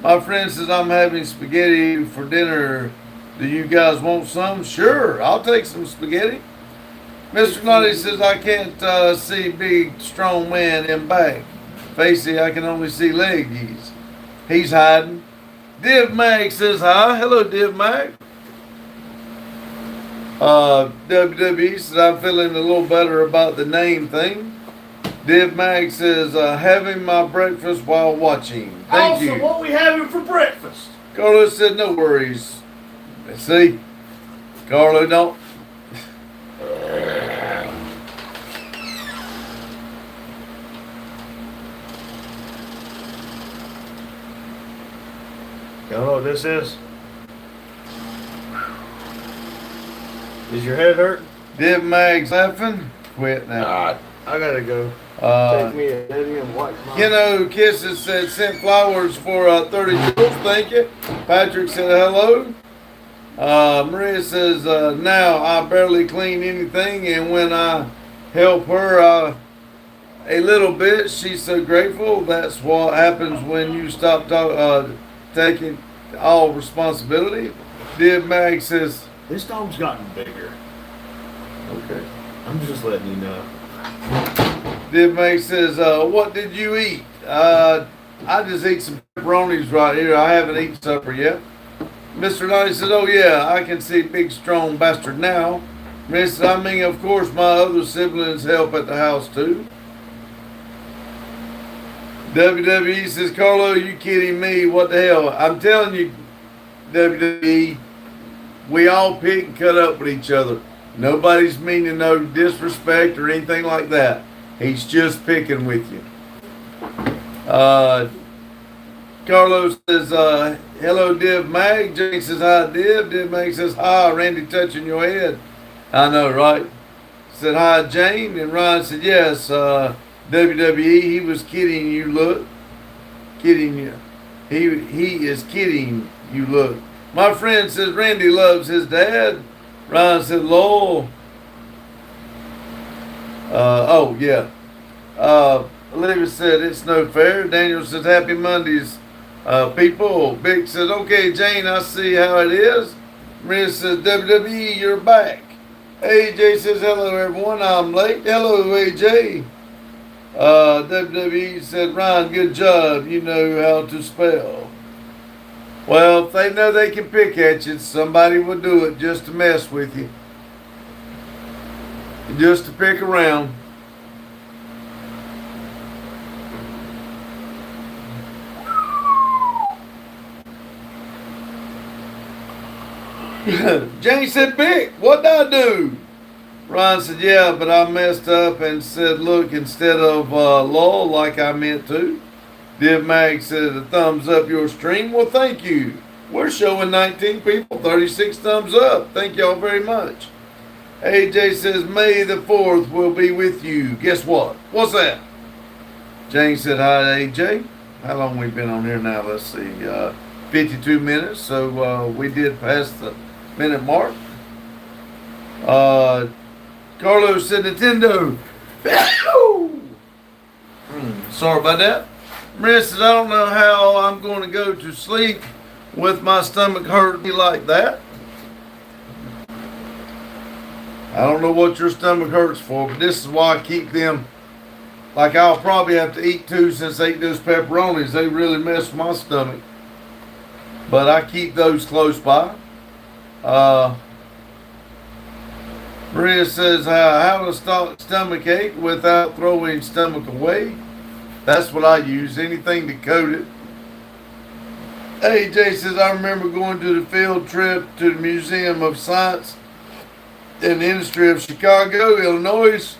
My friend says, I'm having spaghetti for dinner. Do you guys want some? Sure, I'll take some spaghetti. Mr. Nighty says, I can't see big, strong man in back. Facey, I can only see legs. He's hiding. Div Mag says hi. Hello, Div Mag. WWE says, I'm feeling a little better about the name thing. Div Mag says, having my breakfast while watching. Thank you. What we having for breakfast? Carlos said, no worries. See? Carlo, don't. You know what this is? Is your head hurt? Div Mag's laughing. Quit now. I gotta go. Uh, Take me a Eddie and wipe my. Kisses said sent flowers for 30 jewels. Thank you. Patrick said hello. Maria says now I barely clean anything, and when I help her a little bit, she's so grateful. That's what happens when you stop taking all responsibility. Dib Mag says, This dog's gotten bigger. okay. I'm just letting you know. Dib Mag says, what did you eat? I just ate some pepperonis right here. I haven't eaten supper yet. Mr. Knight says, oh yeah, I can see big strong bastard now. I mean, of course, my other siblings help at the house too. WWE says, Carlo, you kidding me? What the hell? I'm telling you, WWE, we all pick and cut up with each other. Nobody's meaning no disrespect or anything like that. He's just picking with you. Carlos says, hello, Div Mag. Jane says, hi, Div. Div Mag says, hi, Randy touching your head. I know, right? Said, hi, Jane. And Ryan said, yes, WWE, he was kidding you, look. Kidding you. He is kidding you, look. My friend says, Randy loves his dad. Ryan said, lol. Oh, yeah. Olivia said, it's no fair. Daniel says, happy Mondays, people. Big says, okay, Jane, I see how it is. Maria says, WWE, you're back. AJ says, hello, everyone. I'm late. Hello, AJ. WWE said, Ryan, good job. You know how to spell. Well, if they know they can pick at you, somebody will do it just to mess with you. Just to pick around. Jane said, pick. What did I do? Ron said, yeah, but I messed up and said, look, instead of lol like I meant to. Div Mag said, a thumbs up your stream. Well, thank you. We're showing 19 people, 36 thumbs up. Thank y'all very much. AJ says, May the 4th will be with you. Guess what? What's that? Jane said, hi, AJ. How long we been on here now? Let's see. 52 minutes. So we did pass the minute mark. Carlos said, Nintendo. Sorry about that. Maria says, I don't know how I'm going to go to sleep with my stomach hurting me like that. I don't know what your stomach hurts for, but this is why I keep them. Like, I'll probably have to eat two since I ate those pepperonis. They really mess with my stomach. But I keep those close by. Maria says, how to stop stomach ache without throwing stomach away. That's what I use, anything to coat it. AJ says, I remember going to the field trip to the Museum of Science and Industry of Chicago, Illinois,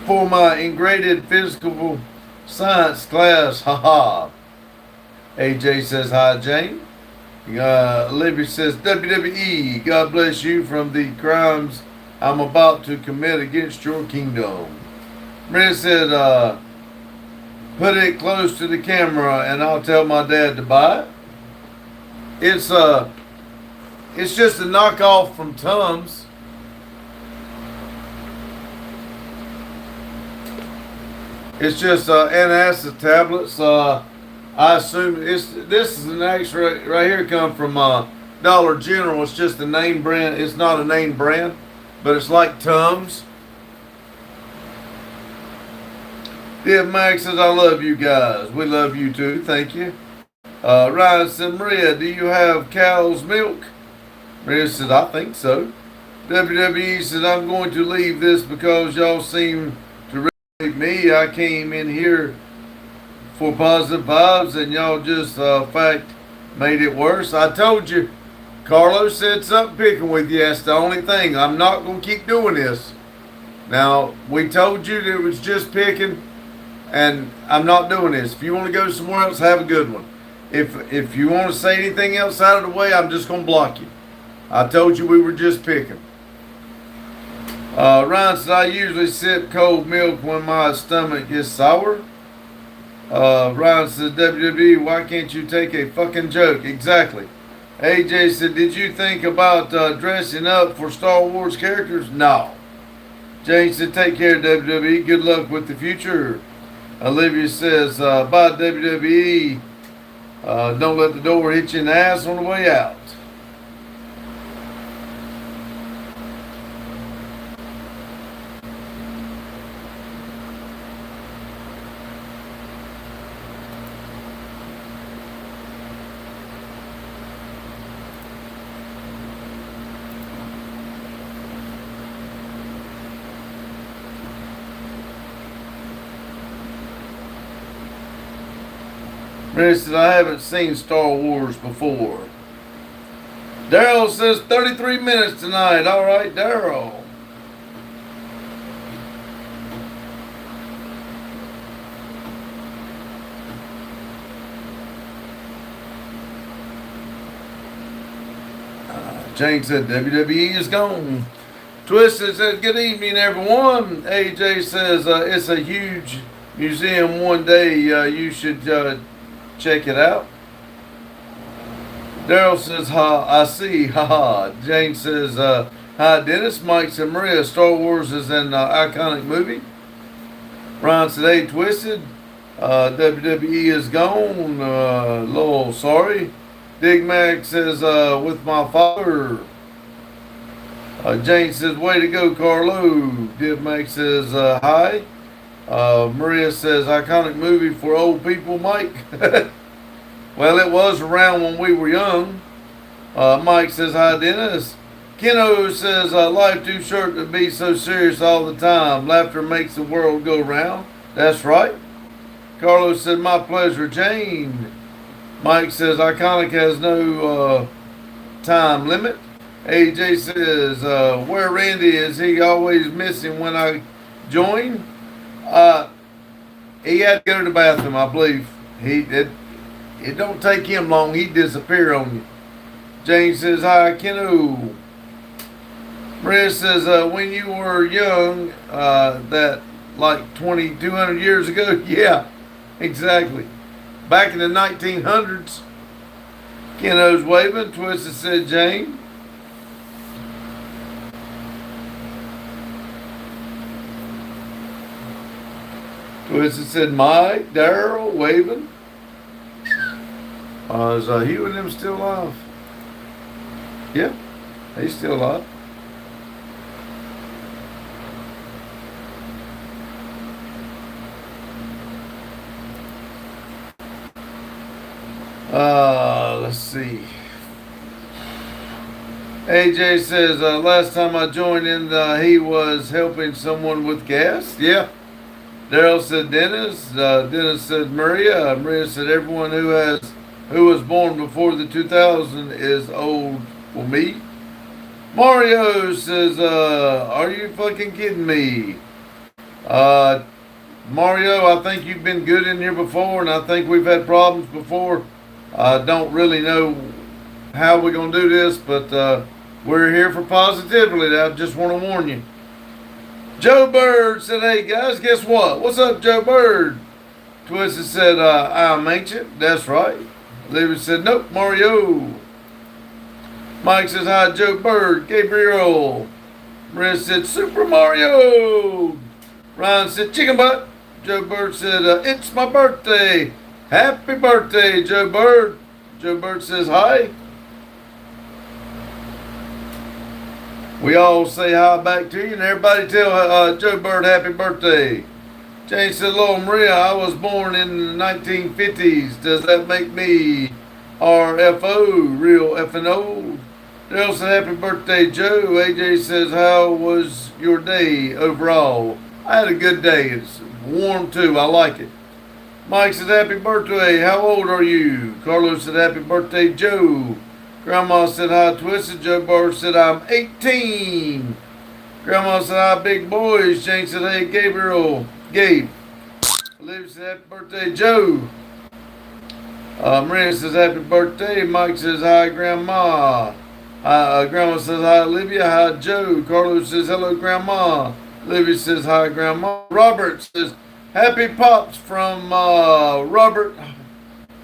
for my integrated physical science class. Haha. AJ says, hi, Jane. Olivia says, WWE, God bless you from the crimes I'm about to commit against your kingdom. Maria said, put it close to the camera and I'll tell my dad to buy it. It's just a knockoff from Tums. It's just antacid tablets. I assume this is an X-ray right here come from Dollar General. It's just a name brand. It's not a name brand, but it's like Tums. Div Max says, I love you guys. We love you too. Thank you. Ryan said, Maria, do you have cow's milk? Maria said, I think so. WWE said, I'm going to leave this because y'all seem to really me. I came in here for positive vibes and y'all just, fact, made it worse. I told you, Carlos said something picking with you. That's the only thing. I'm not going to keep doing this. Now, we told you that it was just picking, and I'm not doing this. If you want to go somewhere else, have a good one. If you want to say anything else out of the way, I'm just going to block you. I told you we were just picking. Ryan said, I usually sip cold milk when my stomach gets sour. Ryan says, WWE, why can't you take a fucking joke? Exactly. AJ said, did you think about dressing up for Star Wars characters? No. Jane said, take care, WWE. Good luck with the future. Olivia says, bye, WWE. Don't let the door hit you in the ass on the way out. Mary said, I haven't seen Star Wars before. Daryl says 33 minutes tonight. All right, Daryl. Jane said WWE is gone. Twisted says, good evening, everyone. AJ says, it's a huge museum. One day you should check it out. Daryl says, ha, I see, haha. Jane says, hi, Dennis. Mike said, Maria, Star Wars is an iconic movie. Ryan said, hey, Twisted, WWE is gone. Lol, sorry. Dig Mac says, with my father. Jane says, way to go, Carlo. Dig Mac says, hi. Maria says, iconic movie for old people, Mike. Well, it was around when we were young. Mike says, hi, Dennis. Keno says, life too short to be so serious all the time. Laughter makes the world go round. That's right. Carlos said, my pleasure, Jane. Mike says, iconic has no time limit. AJ says, where Randy is, he always missing when I join? He had to go to the bathroom, I believe. It don't take him long. He'd disappear on you. James says, hi, Keno. Maria says, when you were young, that like 200 years ago, yeah, exactly. Back in the 1900s, Keno's waving. Twisted said, Jane. Twisted said, Mike, Daryl, waving. Is Hugh and them still alive? Yeah, he's still alive. Let's see. AJ says, last time I joined in, he was helping someone with gas. Yeah. Daryl said Dennis. Dennis said Maria. Maria said everyone who was born before the 2000 is old for me. Mario says, are you fucking kidding me? Mario, I think you've been good in here before, and I think we've had problems before. I don't really know how we're going to do this, but we're here for positivity. I just want to warn you. Joe Bird said, hey guys, guess what? What's up, Joe Bird? Twisted said, I'm ancient. That's right. David said, nope, Mario. Mike says, hi, Joe Bird. Gabriel. Maria said, Super Mario. Ryan said, chicken butt. Joe Bird said, it's my birthday. Happy birthday, Joe Bird. Joe Bird says, hi. We all say hi back to you, and everybody tell Joe Bird happy birthday. Jane said, hello, Maria, I was born in the 1950s. Does that make me RFO, real effing old? Daryl said, happy birthday, Joe. AJ says, how was your day overall? I had a good day. It's warm, too. I like it. Mike said, happy birthday. How old are you? Carlos said, happy birthday, Joe. Grandma said, hi, Twisted. Joe Bird said, I'm 18. Grandma said, hi, big boys. Jane said, hey, Gabe. Olivia said, happy birthday, Joe. Maria says, happy birthday. Mike says, hi, Grandma. Grandma says hi, Olivia. Hi, Joe. Carlos says hello, Grandma. Olivia says hi, Grandma. Robert says happy pops from Robert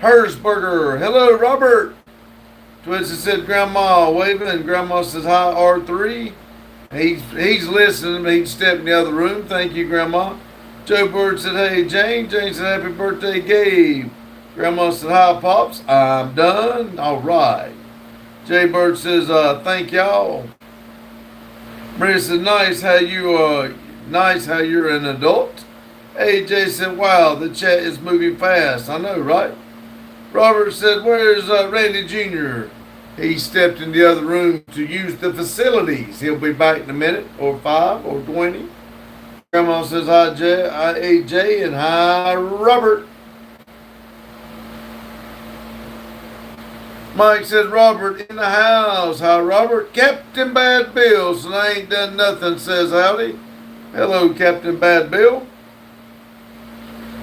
Hersberger. Hello, Robert. Twisted said Grandma waving, and Grandma says hi, R3. He's listening. He stepped in the other room. Thank you, Grandma. Joe Bird said hey, Jane. Jane said happy birthday, Gabe. Grandma said hi, Pops. I'm done. All right. Jay Bird says, thank y'all. Maria said, nice how you're an adult. AJ said, wow, the chat is moving fast. I know, right? Robert said, where's Randy Jr.? He stepped in the other room to use the facilities. He'll be back in a minute, or 5, or 20. Grandma says, hi, AJ, and hi, Robert. Mike says, Robert in the house. Hi, Robert. Captain Bad Bill. So I ain't done nothing, says howdy. Hello, Captain Bad Bill.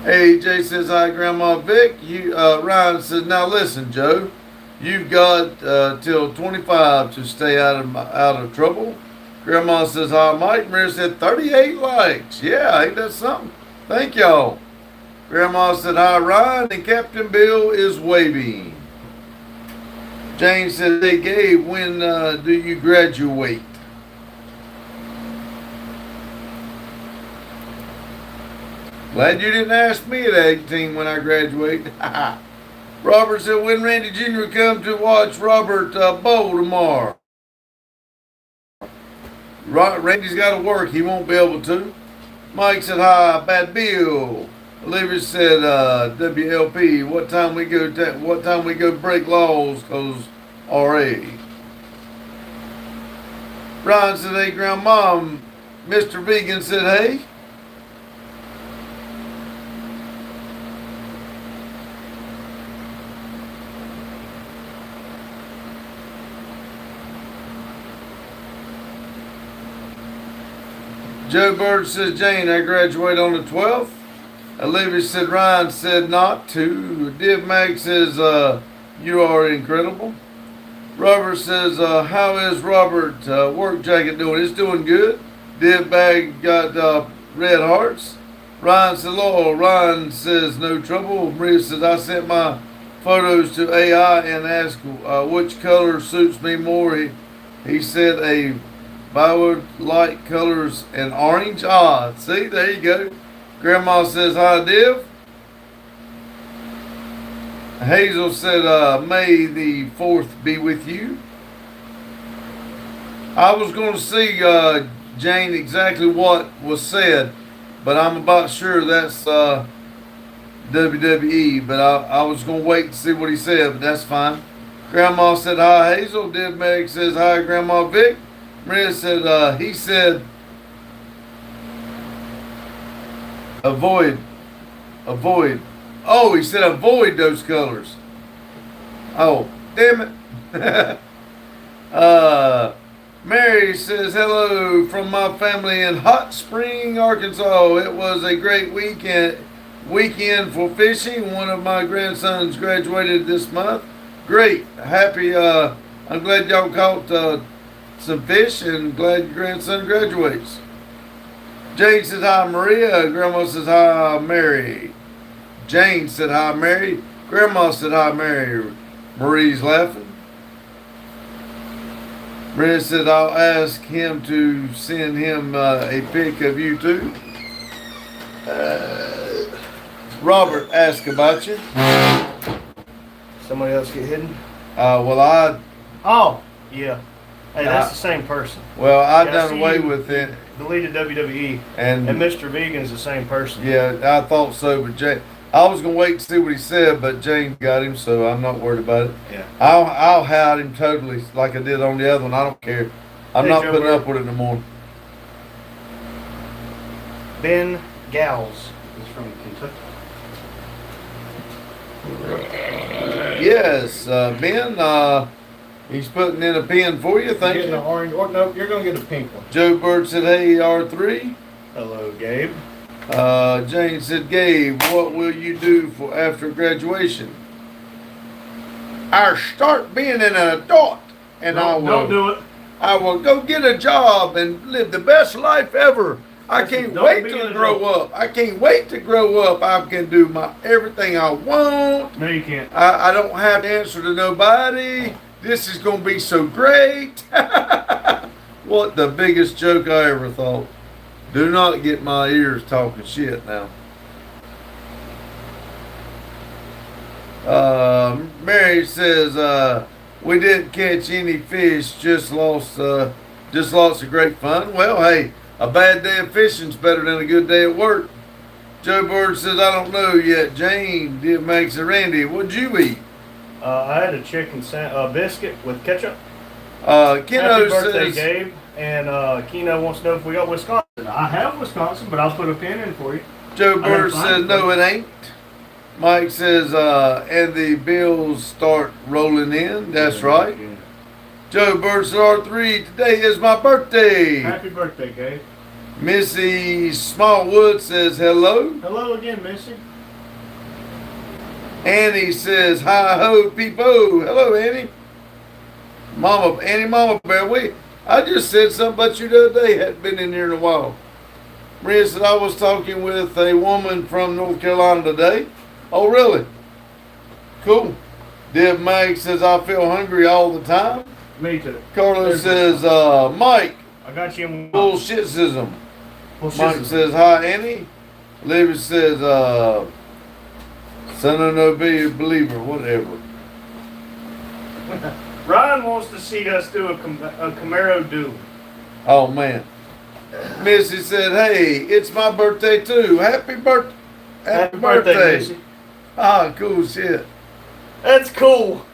AJ says, hi, Grandma Vic. Ryan says, now listen, Joe. You've got till 25 to stay out of trouble. Grandma says, hi, Mike. Maria said, 38 likes. Yeah, ain't that something? Thank y'all. Grandma said, hi, Ryan. And Captain Bill is waving. Jane said, hey, Gabe, when do you graduate? Glad you didn't ask me at 18 when I graduated. Robert said, when Randy Jr. come to watch Robert bowl tomorrow? Randy's got to work. He won't be able to. Mike said, hi, Bad Bill. Olivia said, WLP, what time we go break laws, cause RA. Ryan said, hey, Grandma. Mr. Vegan said, hey. Joe Bird says, Jane, I graduate on the 12th. Olivia said, Ryan said not to. Div Mag says, you are incredible. Robert says, how is Robert work jacket doing? It's doing good. Div Bag got red hearts. Ryan said, hello. Ryan says, no trouble. Maria says, I sent my photos to AI and asked which color suits me more. He said a violet colors and orange. Ah, see, there you go. Grandma says, hi, Div. Hazel said, may the 4th be with you. I was going to see, Jane, exactly what was said, but I'm about sure that's WWE, but I was going to wait and see what he said, but that's fine. Grandma said, hi, Hazel. Div Meg says, hi, Grandma Vic. Maria said, he said, avoid. Oh, he said avoid those colors. Oh, damn it. Mary says, hello from my family in Hot Spring, Arkansas. It was a great weekend for fishing. One of my grandsons graduated this month. Great. Happy. I'm glad y'all caught some fish, and glad your grandson graduates. Jane says hi, Maria. Grandma says hi, Mary. Jane said hi, Mary. Grandma said hi, Mary. Marie's laughing. Maria said I'll ask him to send him a pic of you too. Robert asked about you. Somebody else get hidden? Oh, yeah. Hey, that's the same person. Well, I Yeah, done away with it. Deleted WWE. And Mr. Vegan's the same person. Yeah, I thought so, but I was gonna wait to see what he said, but Jane got him, so I'm not worried about it. Yeah. I'll hide him totally like I did on the other one. I don't care. I'm not putting up with it no more. Ben Gals is from Kentucky. Yes, Ben. He's putting in a pin for you. Thank Getting you. an orange. Or, no, you're going to get a pink one. Joe Bird said, hey, R3. Hello, Gabe. Jane said, Gabe, what will you do for after graduation? I start being an adult. and Don't do it. I will go get a job and live the best life ever. I Listen, can't don't wait be to an grow adult. up. I can't wait to grow up. I can do my everything I want. No, you can't. I don't have to answer to nobody. This is gonna be so great. What the biggest joke I ever thought. Do not get my ears talking shit now. Mary says, we didn't catch any fish, just lots of great fun. Well, hey, a bad day of fishing's better than a good day at work. Joe Bird says, I don't know yet. Jane did makes a Randy. What'd you eat? I had a chicken biscuit with ketchup. Keno Happy birthday, says, Gabe. And Keno wants to know if we got Wisconsin. I have Wisconsin, but I'll put a pin in for you. Joe I Bird have says, mine. no, it ain't. Mike says, and the bills start rolling in. That's right. Joe Bird says, R3, today is my birthday. Happy birthday, Gabe. Missy Smallwood says, hello. Hello again, Missy. Annie says, hi ho, peepo. Hello, Annie. Mama Bear. I just said something about you the other day. Hadn't been in here in a while. Maria said, I was talking with a woman from North Carolina today. Oh, really? Cool. Deb Mag says, I feel hungry all the time. Me too. Carlos says, Mike, I got you in bullshitsism. bullshit. Mike says, hi, Annie. Olivia says, son of no be a believer, whatever. Ryan wants to see us do a Camaro duel. Oh, man. Missy said, hey, it's my birthday, too. Happy birthday. Missy. Ah, cool shit. That's cool.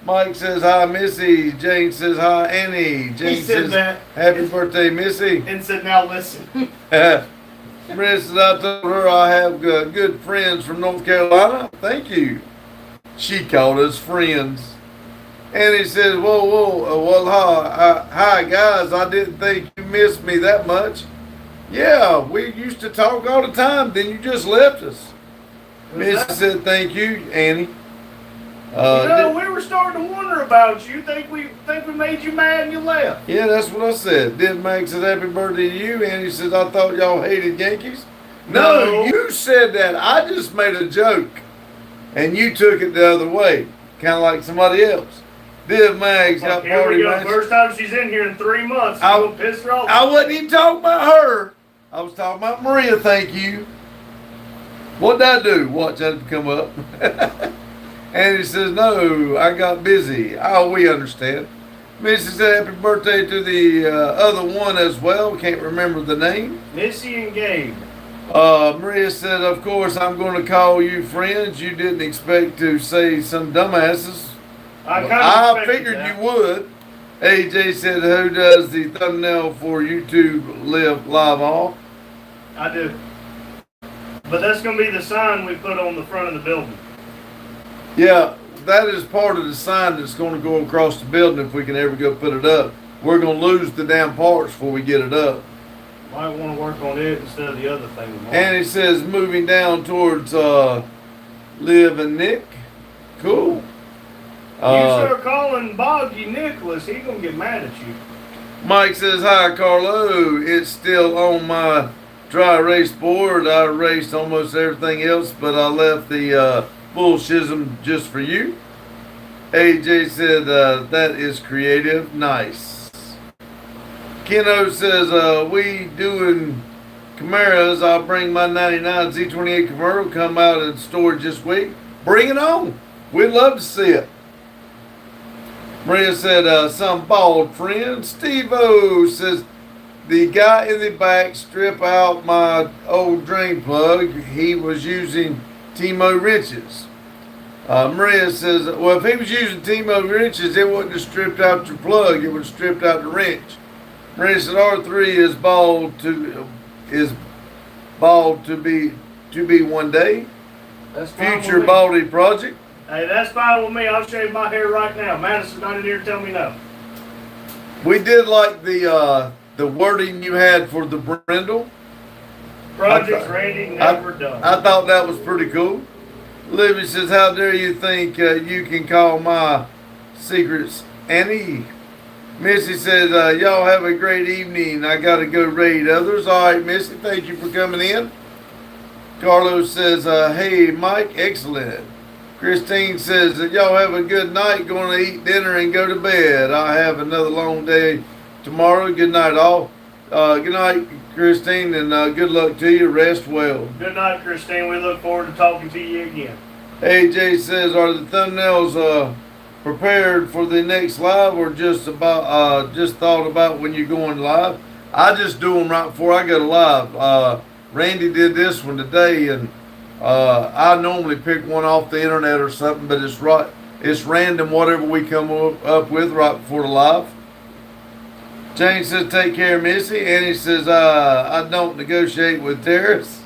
Mike says, hi, Missy. Jane says, hi, Annie. Jane He said says, that happy birthday, Missy. and said, now listen. Maria says, I told her I have good friends from North Carolina. Thank you. She called us friends. And he says, well, hi, guys. I didn't think you missed me that much. Yeah, we used to talk all the time. Then you just left us. Missy said, thank you, Annie. We were starting to wonder about you. Think we made you mad and you left. Yeah, that's what I said. Did Max said happy birthday to you, and he says, I thought y'all hated Yankees. No, you said that. I just made a joke, and you took it the other way, kind of like somebody else. Did Max got Here we party go. match? First time she's in here in 3 months. I- I'm gonna piss her off. I wasn't even talking about her. I was talking about Maria, thank you. What did I do? Watch that come up. And he says, no, I got busy. Oh, we understand. Missy said happy birthday to the other one as well. Can't remember the name. Missy and Gabe. Maria said, of course, I'm going to call you friends. You didn't expect to say some dumbasses. I figured you would. AJ said, who does the thumbnail for YouTube live off? I do. But that's gonna be the sign we put on the front of the building. Yeah, that is part of the sign that's going to go across the building if we can ever go put it up. We're going to lose the damn parts before we get it up. Might want to work on it instead of the other thing. And it says moving down towards Liv and Nick. Cool. You start calling Boggy Nicholas, he gonna get mad at you. Mike says, hi, Carlo. It's still on my dry erase board. I erased almost everything else, but I left the bullshism just for you. AJ said, that is creative. Nice. Keno says, we doing Camaros. I'll bring my 99 Z28 Camaro, come out in storage this week. Bring it on. We'd love to see it. Maria said, some bald friend. Steve-O says, the guy in the back strip out my old drain plug. He was using Timo wrenches. Maria says, well, if he was using Timo wrenches, it wouldn't have stripped out your plug. It would have stripped out the wrench. Maria said, R3 is bald to be one day. That's fine Future with me. baldy project. Hey, that's fine with me. I'll shave my hair right now. Madison's not in here to tell me no. We did like the wording you had for the Brindle. Project's ready, never done. I thought that was pretty cool. Libby says, how dare you think you can call my secrets Annie? Missy says, y'all have a great evening. I got to go raid others. All right, Missy, thank you for coming in. Carlos says, hey, Mike, excellent. Christine says that y'all have a good night, going to eat dinner and go to bed. I have another long day tomorrow. Good night, all. Good night, Christine, and good luck to you. Rest well. Good night, Christine. We look forward to talking to you again. AJ says, are the thumbnails prepared for the next live, or just thought about when you're going live? I just do them right before I go to live. Randy did this one today, and I normally pick one off the internet or something, but it's random, whatever we come up with right before the live. Jane says, take care, Missy. Annie says, I don't negotiate with terrorists.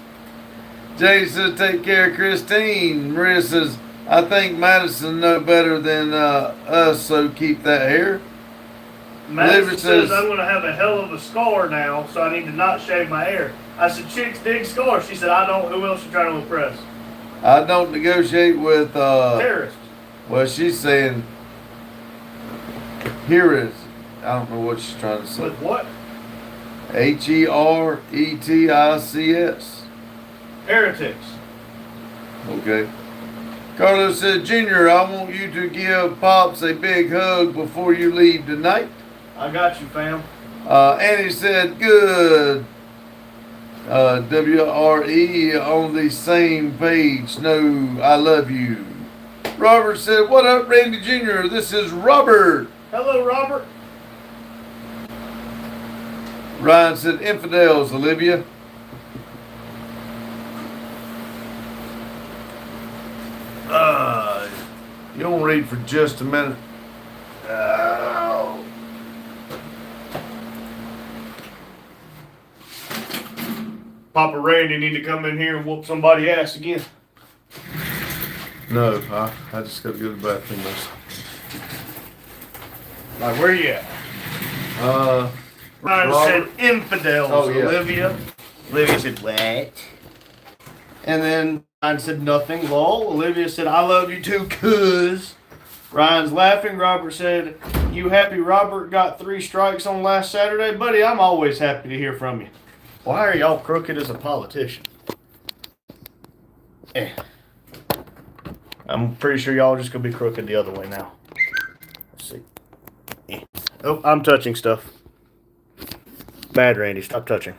Jane says, take care, Christine. Maria says, I think Madison know better than us, so keep that hair. Madison says, I'm going to have a hell of a scar now, so I need to not shave my hair. I said, chicks dig scars. She said, I don't. Who else you trying to impress? I don't negotiate with terrorists. Well, she's saying, here is. I don't know what she's trying to say. With what? Heretics. Heretics. Okay. Carlos said, Junior, I want you to give Pops a big hug before you leave tonight. I got you, fam. Annie said, good. WRE on the same page. No, I love you. Robert said, what up, Randy Jr.? This is Robert. Hello, Robert. Ryan said, infidels, Olivia. You don't read for just a minute. Papa Randy need to come in here and whoop somebody's ass again. No, I just got to go to the bathroom. Like, where you at? Ryan said infidels, Oh, yeah. Olivia. Olivia said, what? And then Ryan said nothing, lol. Olivia said, I love you too, cuz. Ryan's laughing. Robert said, you happy Robert got 3 strikes on last Saturday? Buddy, I'm always happy to hear from you. Why are y'all crooked as a politician? I'm pretty sure y'all are just going to be crooked the other way now. Let's see. Oh, I'm touching stuff. Bad, Randy. Stop touching.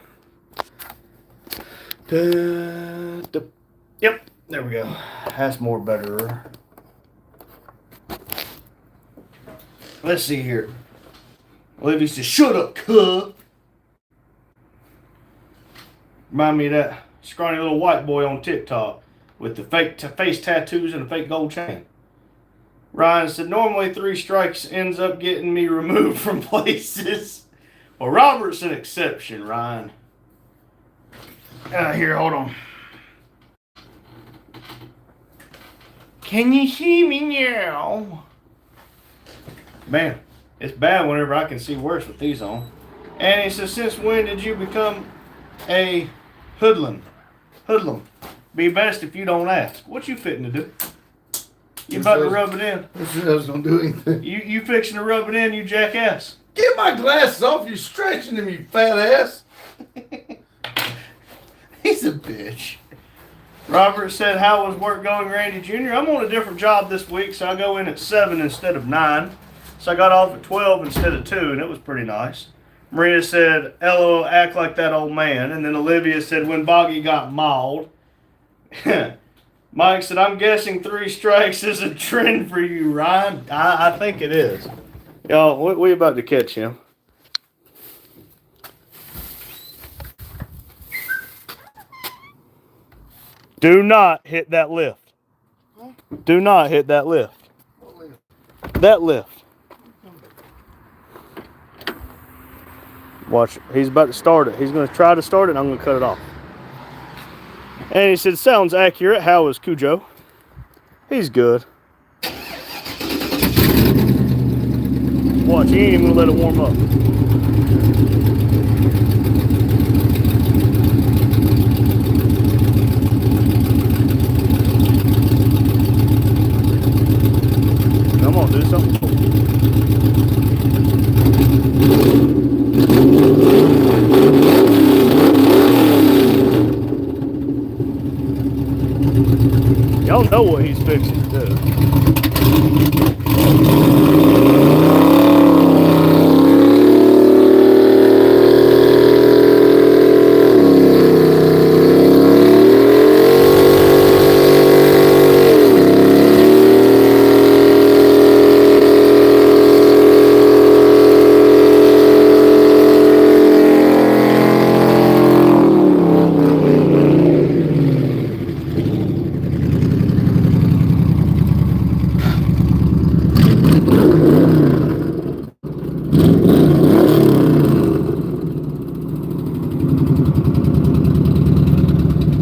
Yep. There we go. That's more better. Let's see here. Olivia says, shut up, cuh. Remind me of that scrawny little white boy on TikTok with the fake face tattoos and a fake gold chain. Ryan said, normally 3 strikes ends up getting me removed from places. Well, Robert's an exception, Ryan. Here, hold on. Can you see me now? Man, it's bad whenever I can see worse with these on. And he says, since when did you become a hoodlum? Be best if you don't ask. What you fitting to do? You about to rub it in? I was gonna do anything. You fixing to rub it in, you jackass? Get my glasses off! You stretching them, you fat ass. He's a bitch. Robert said, how was work going, Randy Jr.? I'm on a different job this week, so I go in at 7 instead of 9. So I got off at 12 instead of 2, and it was pretty nice. Maria said, LOL, act like that old man. And then Olivia said, when Boggy got mauled. Mike said, I'm guessing 3 strikes is a trend for you, Ryan. I think it is. Y'all, we about to catch him. Do not hit that lift. Do not hit that lift. That lift. Watch, he's about to start it. He's going to try to start it, and I'm going to cut it off. And he said, sounds accurate. How is Cujo? He's good. Watch, he ain't even going to let it warm up. Come on, do something. fixing to do.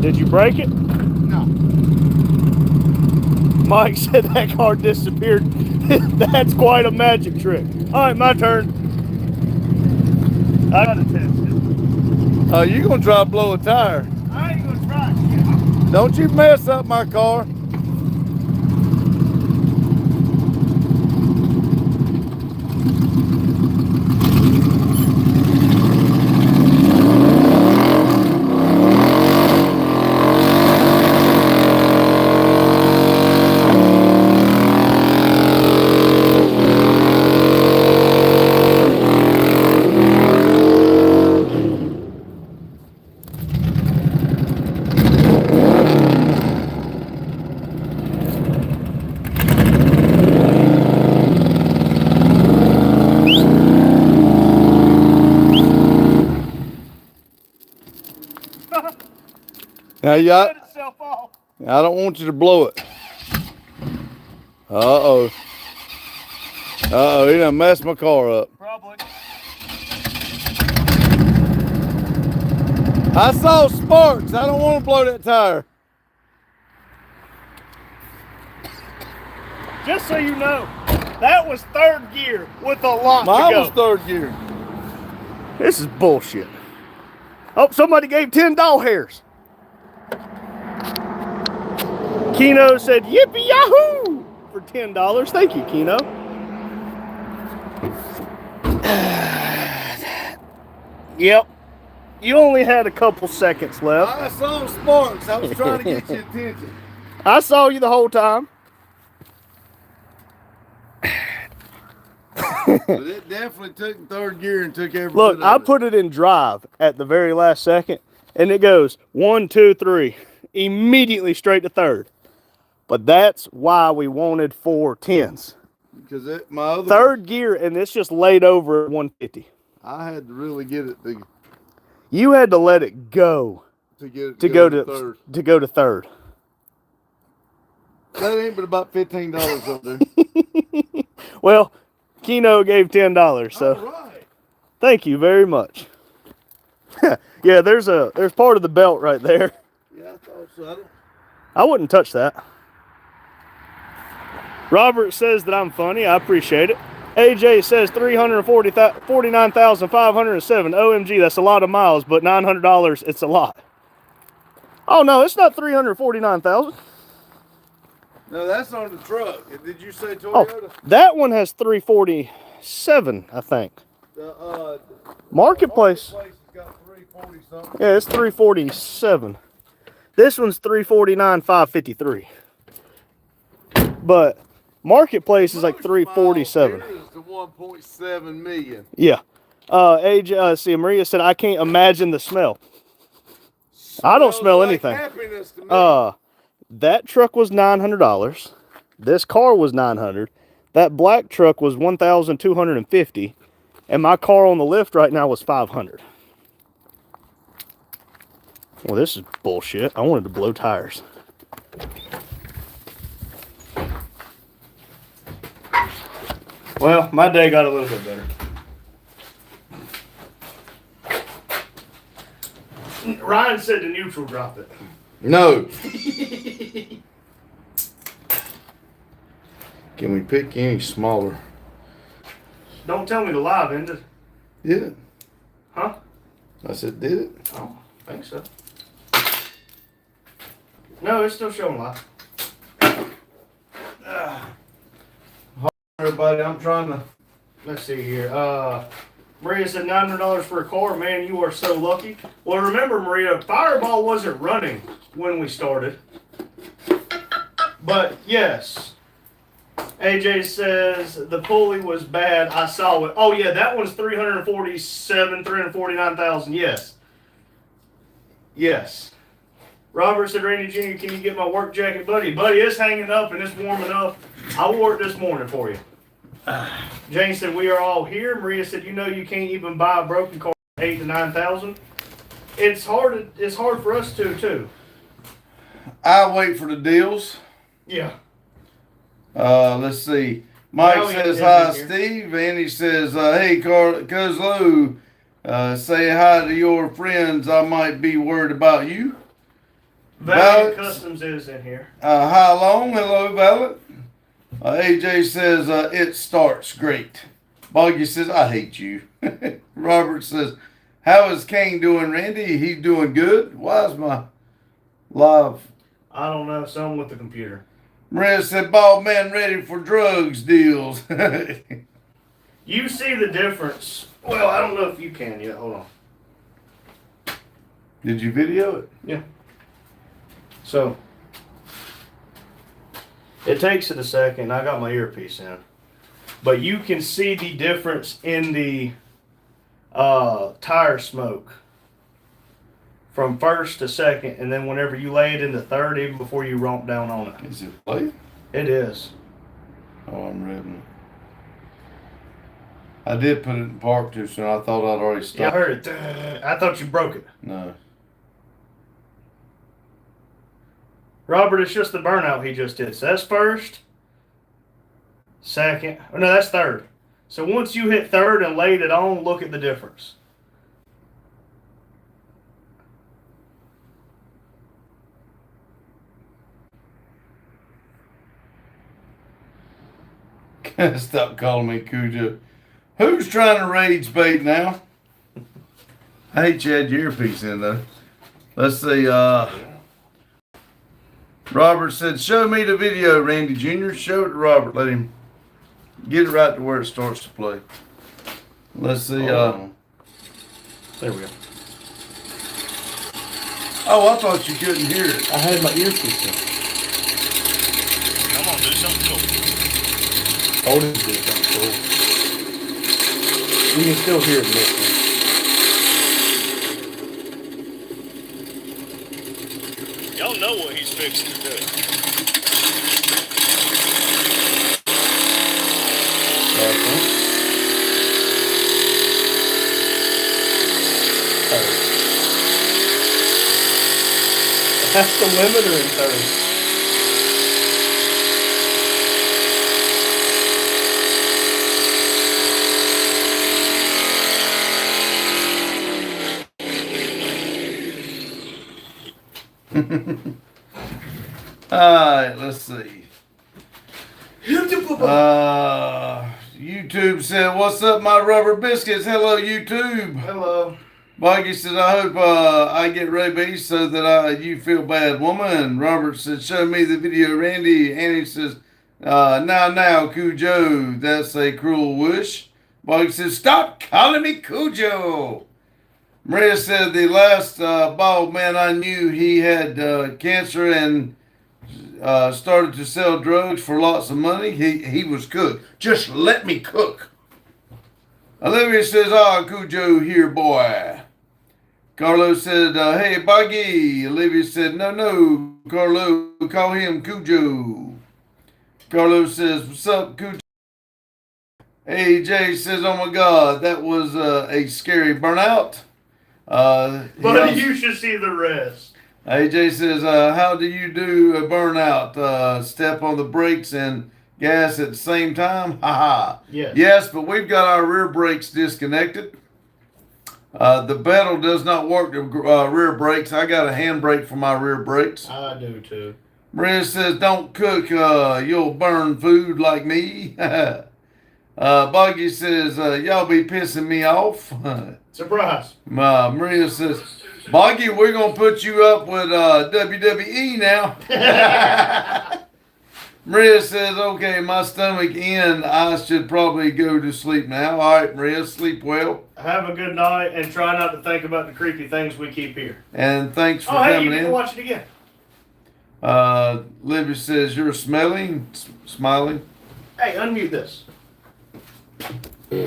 Did you break it? No. Mike said that car disappeared. That's quite a magic trick. All right, my turn. I gotta test it. Oh, you gonna try to blow a tire? I ain't gonna try it. Don't you mess up my car. Now, Cut itself off. I don't want you to blow it. Uh-oh. Uh-oh, he done messed my car up. Probably. I saw sparks. I don't want to blow that tire. Just so you know, that was third gear with a lot Mine to go. was third gear. This is bullshit. Oh, somebody gave 10 doll hairs. Keno said, yippee yahoo! For $10. Thank you, Keno. Yep. You only had a couple seconds left. I saw sparks. I was trying to get your attention. I saw you the whole time. But it definitely took third gear and took every Look, bit I of it. put it in drive at the very last second, and it goes 1, 2, 3, immediately straight to third. But that's why we wanted 4 10s. Because my other Third gear, and it's just laid over at 150. I had to really get it You had to let it go to get it to go to third. to go to third. That ain't but about $15 up there. Well, Keno gave $10, so All right. thank you very much. Yeah, there's part of the belt right there. Yeah, I thought so. I wouldn't touch that. Robert says that I'm funny. I appreciate it. AJ says 349,507. OMG, that's a lot of miles, but $900, it's a lot. Oh no, it's not 349,000. No, that's on the truck. Did you say Oh, Toyota? that one has 347, I think. The Marketplace. Marketplace has got 340 something. Yeah, it's 347. This one's 349,553. But Marketplace is like 347. Here is the 1.7 million. Yeah. AJ, see, Maria said, I can't imagine the smell. I don't smell Smells like anything. happiness to me. That truck was $900. This car was $900. That black truck was $1,250. And my car on the lift right now was $500. Well, this is bullshit. I wanted to blow tires. Well, my day got a little bit better. Ryan said to neutral drop it. No. Can we pick any smaller? Don't tell me to lie, Vinda. Did it? Huh? I said, did it? Oh, I think so. No, it's still showing live. Everybody, I'm trying to. Let's see here. Maria said $900 for a car. Man, you are so lucky. Well, remember, Maria, Fireball wasn't running when we started. But yes, AJ says the pulley was bad. I saw it. Oh yeah, that one's 349,000. Yes, yes. Robert said, Randy Jr., can you get my work jacket, buddy? Buddy, it's hanging up and it's warming up. I wore it this morning for you. Jane said, we are all here. Maria said, you know you can't even buy a broken car for 8,000 to 9,000. It's hard for us too. I wait for the deals. Yeah. Let's see. Mike Now we says have hi, Disney Steve. Andy says, hey, Cuz Lou, say hi to your friends. I might be worried about you. Valiant Balance. Customs is in here. Hi, Long. Hello, Valiant. AJ says, it starts great. Boggy says, I hate you. Robert says, how is Kane doing, Randy? He's doing good. Why is my live? I don't know, something with the computer. Maria said, bald man ready for drugs deals. You see the difference. Well, I don't know if you can yet. Hold on. Did you video it? Yeah. So, it takes it a second. I got my earpiece in. But you can see the difference in the tire smoke from first to second, and then whenever you lay it into third, even before you romp down on it. Is it playing? It is. Oh, I'm reading it. I did put it in park too soon. I thought I'd already Yeah, I stopped. heard it. I thought you broke it. No. Robert, it's just the burnout he just did. So that's first, second. Oh, no, that's third. So once you hit third and laid it on, look at the difference. Stop calling me Cujo. Who's trying to rage bait now? I hate you had your earpiece in though. Let's see. Robert said, show me the video, Randy Jr. Show it to Robert. Let him get it right to where it starts to play. Let's see. There we go. Oh, I thought you couldn't hear it. I had my earpiece in. Come on, do something cool. Oh, this is something cool. You can still hear it missing. Y'all know what he's fixing to do. That's the limiter in third. Alright, let's see. YouTube said, what's up, my rubber biscuits? Hello, YouTube. Hello. Boggy said, I hope I get rabies so that you feel bad, woman. Robert said, show me the video, Randy. Annie says, now, Cujo. That's a cruel wish. Boggy says, stop calling me Cujo. Maria said, the last bald man I knew, he had cancer and started to sell drugs for lots of money. He was cooked. Just let me cook. Olivia says, Cujo here, boy. Carlo said, hey, Boggy. Olivia said, no, Carlo, call him Cujo. Carlo says, what's up, Cujo? AJ says, oh my God, that was a scary burnout. But you should see the rest. AJ says, how do you do a burnout? Step on the brakes and gas at the same time? Haha. Yes. Yes, but we've got our rear brakes disconnected. The pedal does not work the rear brakes. I got a hand brake for my rear brakes. I do too. Maria says, don't cook. You'll burn food like me. Boggy says, y'all be pissing me off. Surprise. Maria says, Boggy, we're going to put you up with WWE now. Maria says, okay, my stomach in. I should probably go to sleep now. All right, Maria, sleep well. Have a good night and try not to think about the creepy things we keep here. And thanks for Oh, hey, you coming can in. watch it again. Libby says, you're smelling, smiling. Hey, unmute this. There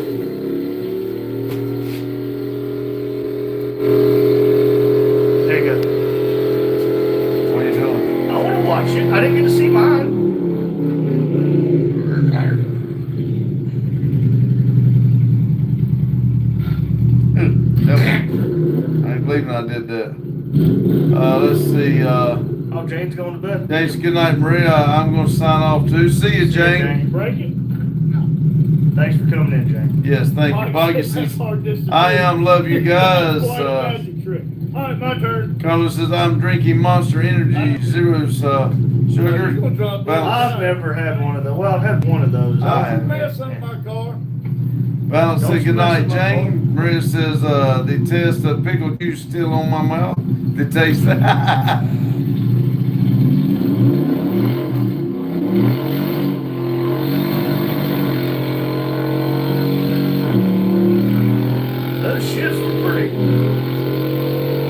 you go. What are you doing? I want to watch it. I didn't get to see mine. I ain't believing I did that. Let's see. Oh, Jane's going to bed. James, good night, Maria. I'm going to sign off too. See you, Jane. Break it. Thanks for coming in, Jane. Yes, thank you. Boggy says, I love you guys. Alright, my turn. Carlos says, I'm drinking Monster Energy Zero's sugar. Balance, I've never had one of those. Well, I've had one of those. I have. Balance said, good night, Jane. Maria says, the taste of pickle juice still on my mouth. The taste. Those shifts were pretty.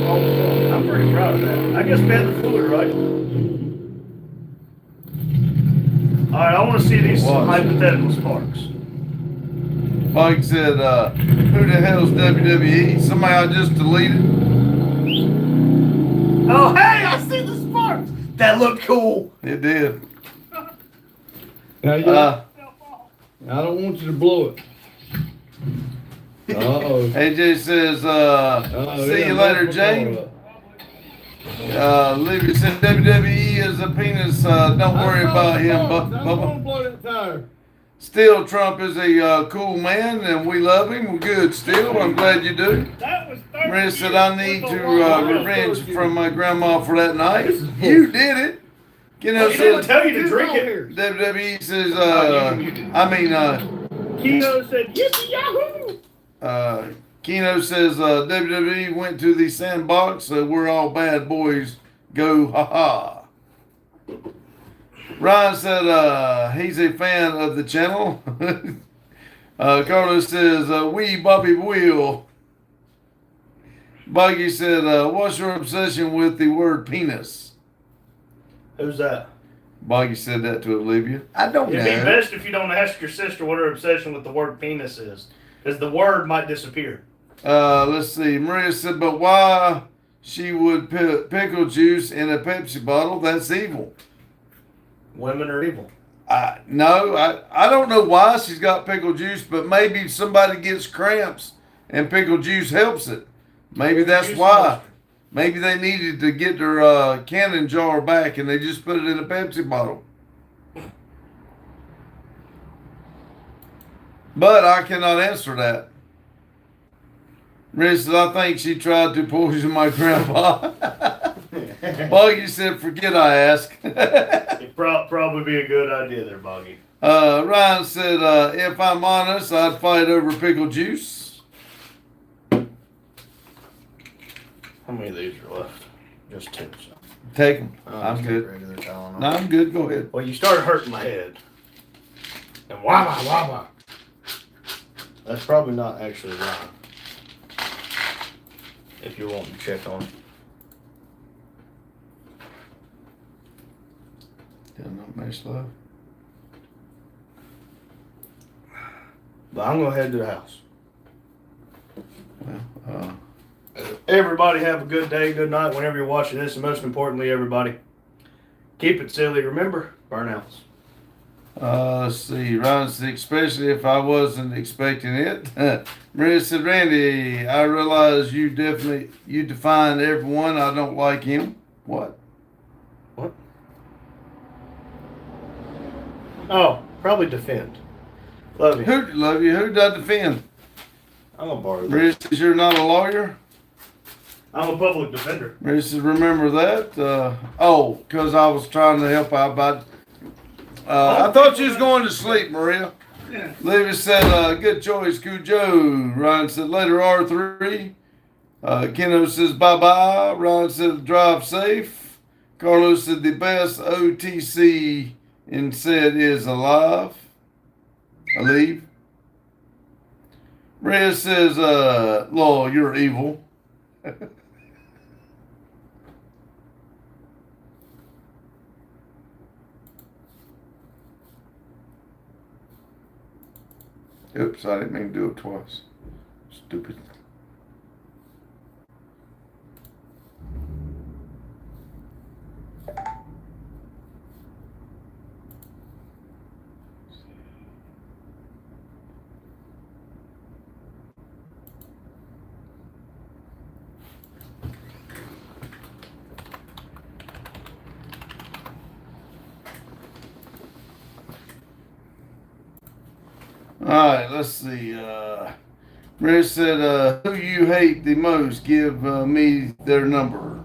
Oh, I'm pretty proud of that. I guess we had the fluid right. Alright, I want to see these Watch. hypothetical sparks. Boggy said, who the hell's WWE? Somebody I just deleted. Oh, hey, I see the sparks. That looked cool. It did. Now, I don't want you to blow it. Uh-oh. AJ says, see you later, Jane. Libby said WWE is a penis. Don't worry about him, I don't Bubba. want to blow that tire. Still, Trump is a cool man, and we love him. We're good still. I'm glad you do. That was Maria said, I need to revenge from my grandma for that night. You did it. You know, He didn't says, tell you to drink it. WWE says, Keno said, yippee yahoo! Keno says, WWE went to the sandbox, so we're all bad boys. Go, ha ha. Ryan said, he's a fan of the channel. Carlos says, we Bobby Will. Buggy said, what's your obsession with the word penis? Who's that? Boggy said that to Olivia. I don't It'd be know. best if you don't ask your sister what her obsession with the word penis is, because the word might disappear. Let's see. Maria said, but why she would put pickle juice in a Pepsi bottle? That's evil. Women are evil. No, I don't know why she's got pickle juice, but maybe somebody gets cramps and pickle juice helps it. Maybe that's why. Maybe they needed to get their cannon jar back and they just put it in a Pepsi bottle. But I cannot answer that. Maria said, I think she tried to poison my grandpa. Boggy said, forget I asked. It'd probably be a good idea there, Boggy. Ryan said, if I'm honest, I'd fight over pickle juice. How many of these are left? Just 2. So. Take them. Oh, I'm just good. take regular Tylenol. No, I'm good. Go ahead. Well, you started hurting my head. And wabba. That's probably not actually right. If you're wanting to check on it. Still not much love. But I'm going to head to the house. Well, Everybody have a good day, good night whenever you're watching this. And most importantly, everybody, keep it silly. Remember, burnouts. let's see. Ryan said, especially if I wasn't expecting it. Maria said, Randy, I realize you define everyone. I don't like him. What? Oh, probably defend. Love you. Who love you? Who did I defend? I'm going to borrow Maria this. says, you're not a lawyer? I'm a public defender. Maria says, remember that? Because I was trying to help out by... I thought you was going to sleep, Maria. Yeah. Livy said, good choice, Cujo. Ryan said, later, R3. Keno says, bye-bye. Ryan said, drive safe. Carlos said, the best OTC and said is alive. Alive. Maria says, Lord, you're evil. Oops, I didn't mean to do it twice. Stupid. All right, let's see. Maria said, who you hate the most, give me their number.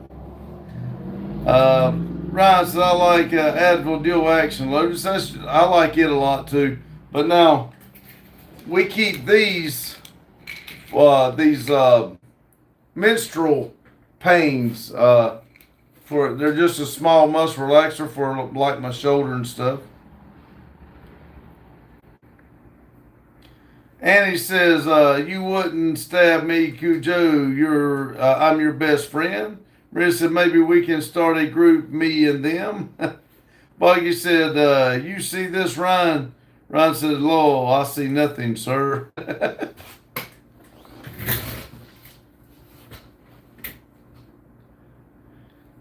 Ryan said, I like Advil dual action loaders. I like it a lot too. But now, we keep these menstrual pains, they're just a small muscle relaxer for like my shoulder and stuff. Annie says, you wouldn't stab me, Cujo. I'm your best friend. Maria said, maybe we can start a group, me and them. Buggy said, you see this, Ryan? Ryan said, Lord, I see nothing, sir.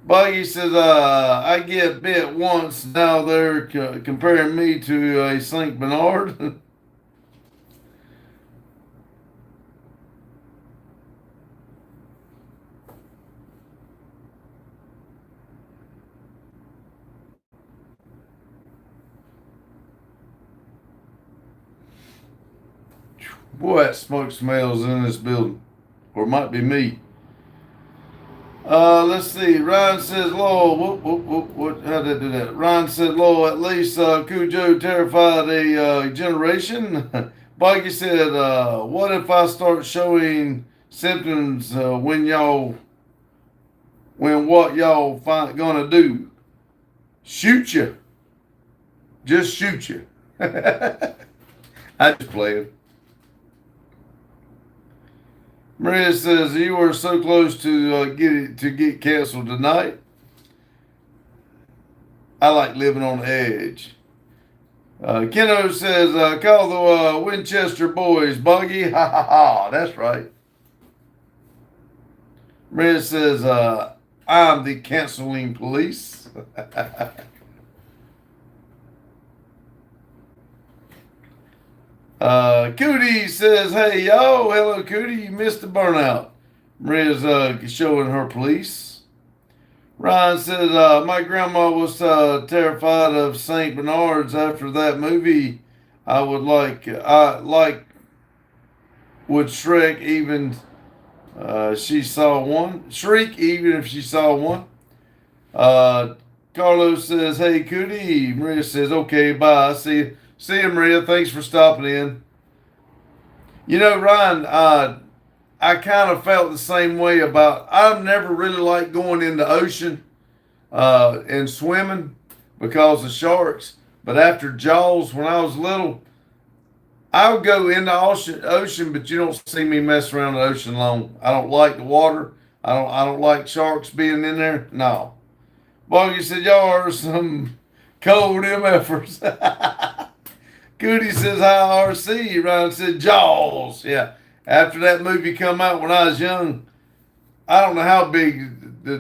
Buggy says, I get bit once. Now they're comparing me to a St. Bernard. Boy, that smoke smells in this building. Or it might be me. Let's see. Ryan says, Lord, how did I do that? Ryan said, Lord, at least Cujo terrified a generation. Buggy said, what if I start showing symptoms when what y'all gonna do? Shoot you. Just shoot you. I just played. Maria says, you were so close to get canceled tonight. I like living on the edge. Keno says, call the Winchester boys, Buggy. Ha ha ha, that's right. Maria says, I'm the canceling police. Cootie says, hey, yo, hello, Cootie, you missed the burnout. Maria's showing her police. Ryan says, my grandma was terrified of St. Bernards after that movie. Would Shrek even she saw one. Shriek even if she saw one. Carlos says, hey, Cootie. Maria says, okay, bye. See you, Maria. Thanks for stopping in. You know, Ryan, I kind of felt the same way I've never really liked going in the ocean and swimming because of sharks. But after Jaws, when I was little, I would go in the ocean, but you don't see me mess around the ocean long. I don't like the water. I don't like sharks being in there. No. Boggy said, y'all are some cold MFers. Cootie says, hi, RC. Ryan said, Jaws. Yeah. After that movie come out when I was young, I don't know how big the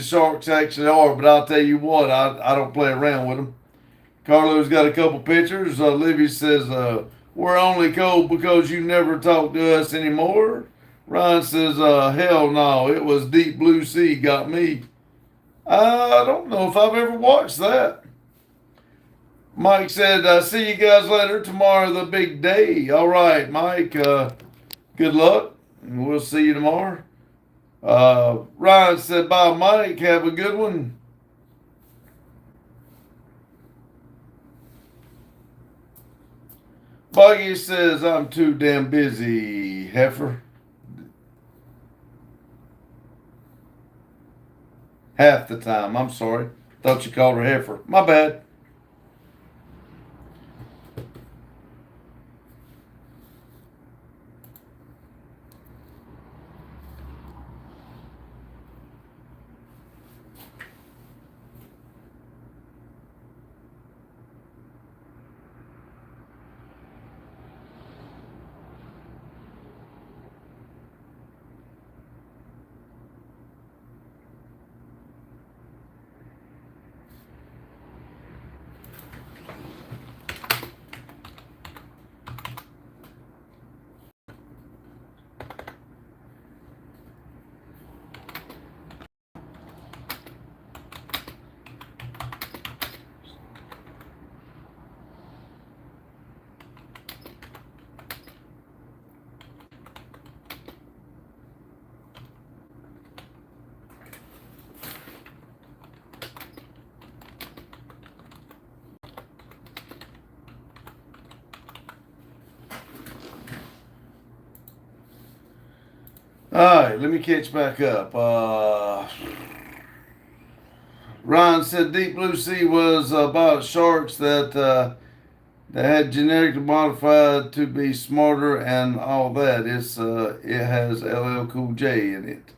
sharks actually are, but I'll tell you what, I don't play around with them. Carlo's got a couple pictures. Livy says, we're only cold because you never talk to us anymore. Ryan says, hell no, it was Deep Blue Sea got me. I don't know if I've ever watched that. Mike said, see you guys later. Tomorrow, the big day. All right, Mike, good luck. And we'll see you tomorrow. Ryan said, bye, Mike. Have a good one. Buggy says, I'm too damn busy, heifer. Half the time. I'm sorry. Thought you called her heifer. My bad. Alright, let me catch back up. Ryan said Deep Blue Sea was about sharks that had genetically modified to be smarter and all that. It has LL Cool J in it.